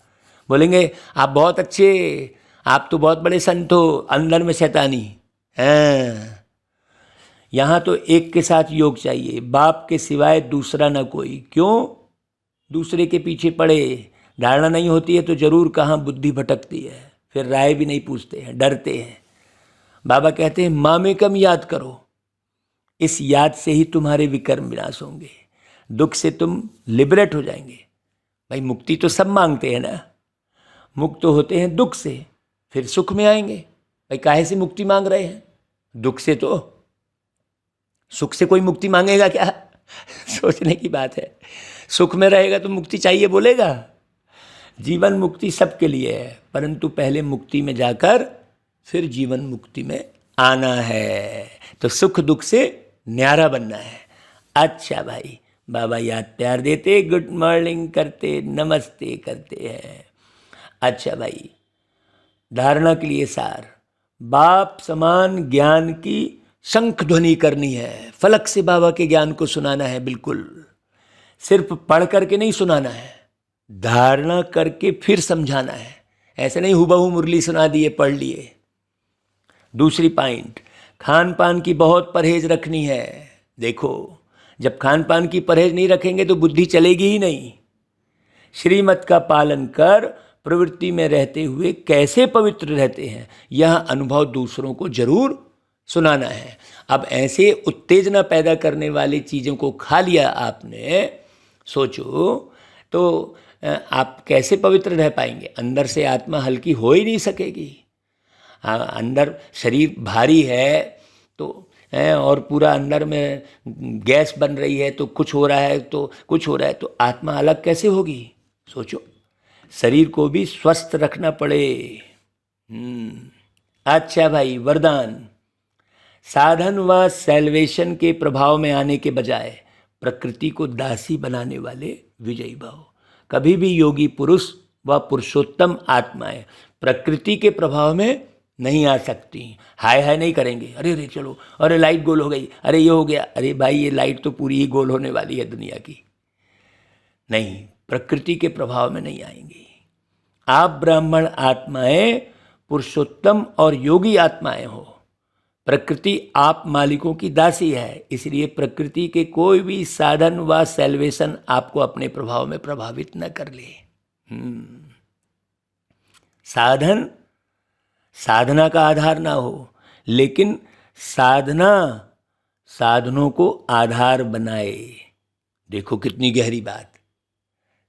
बोलेंगे आप बहुत अच्छे, आप तो बहुत बड़े संत हो, अंदर में शैतानी। हाँ, यहाँ तो एक के साथ योग चाहिए, बाप के सिवाय दूसरा ना कोई। क्यों दूसरे के पीछे पड़े, धारणा नहीं होती है तो जरूर कहाँ बुद्धि भटकती है, फिर राय भी नहीं पूछते हैं, डरते हैं। बाबा कहते हैं मामेकम याद करो, इस याद से ही तुम्हारे विकर्म विनाश होंगे, दुख से तुम लिबरेट हो जाएंगे। भाई मुक्ति तो सब मांगते हैं ना, मुक्त तो होते हैं दुख से, फिर सुख में आएंगे। भाई काहे से मुक्ति मांग रहे हैं, दुख से, तो सुख से कोई मुक्ति मांगेगा क्या? सोचने की बात है। सुख में रहेगा तो मुक्ति चाहिए बोलेगा? जीवन मुक्ति सबके लिए है, परंतु पहले मुक्ति में जाकर फिर जीवन मुक्ति में आना है। तो सुख दुख से न्यारा बनना है। अच्छा भाई, बाबा याद प्यार देते, गुड मॉर्निंग करते, नमस्ते करते हैं। अच्छा भाई, धारणा के लिए सार, बाप समान ज्ञान की शंख ध्वनि करनी है, फलक से बाबा के ज्ञान को सुनाना है। बिल्कुल सिर्फ पढ़ करके नहीं सुनाना है, धारणा करके फिर समझाना है। ऐसे नहीं हुबहू मुरली सुना दिए, पढ़ लिए। दूसरी पॉइंट, खान पान की बहुत परहेज रखनी है। देखो, जब खान पान की परहेज नहीं रखेंगे तो बुद्धि चलेगी ही नहीं। श्रीमत का पालन कर प्रवृत्ति में रहते हुए कैसे पवित्र रहते हैं, यह अनुभव दूसरों को जरूर सुनाना है। अब ऐसे उत्तेजना पैदा करने वाली चीज़ों को खा लिया आपने, सोचो तो आप कैसे पवित्र रह पाएंगे? अंदर से आत्मा हल्की हो ही नहीं सकेगी। अंदर शरीर भारी है तो और पूरा अंदर में गैस बन रही है, तो कुछ हो रहा है तो कुछ हो रहा है, तो आत्मा अलग कैसे होगी? सोचो, शरीर को भी स्वस्थ रखना पड़े। अच्छा भाई, वरदान, साधन व सैल्वेशन के प्रभाव में आने के बजाय प्रकृति को दासी बनाने वाले विजयी भाव। कभी भी योगी पुरुष व पुरुषोत्तम आत्माएं प्रकृति के प्रभाव में नहीं आ सकती। हाय हाय नहीं करेंगे, अरे अरे चलो, अरे लाइट गोल हो गई, अरे ये हो गया। अरे भाई, ये लाइट तो पूरी ही गोल होने वाली है दुनिया की। नहीं, प्रकृति के प्रभाव में नहीं आएंगी। आप ब्राह्मण आत्माएं पुरुषोत्तम और योगी आत्माएं हो। प्रकृति आप मालिकों की दासी है, इसलिए प्रकृति के कोई भी साधन व सैल्वेशन आपको अपने प्रभाव में प्रभावित न कर ले। साधन साधना का आधार ना हो, लेकिन साधना साधनों को आधार बनाए। देखो कितनी गहरी बात।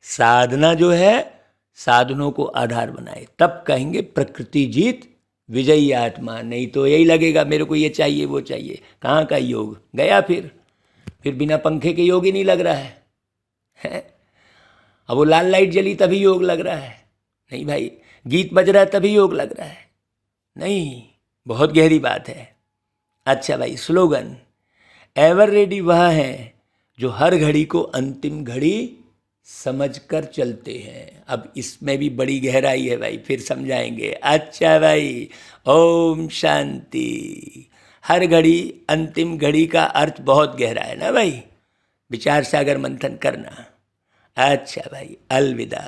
साधना जो है साधनों को आधार बनाए, तब कहेंगे प्रकृति जीत विजयी आत्मा। नहीं तो यही लगेगा मेरे को ये चाहिए वो चाहिए। कहाँ का योग गया? फिर बिना पंखे के योग ही नहीं लग रहा है। अब वो लाल लाइट जली तभी योग लग रहा है? नहीं भाई, गीत बज रहा है तभी योग लग रहा है? नहीं, बहुत गहरी बात है। अच्छा भाई, स्लोगन, एवर रेडी वह है जो हर घड़ी को अंतिम घड़ी समझकर चलते हैं। अब इसमें भी बड़ी गहराई है भाई, फिर समझाएंगे। अच्छा भाई, ओम शांति। हर घड़ी अंतिम घड़ी का अर्थ बहुत गहरा है ना भाई, विचार सागर मंथन करना। अच्छा भाई, अलविदा।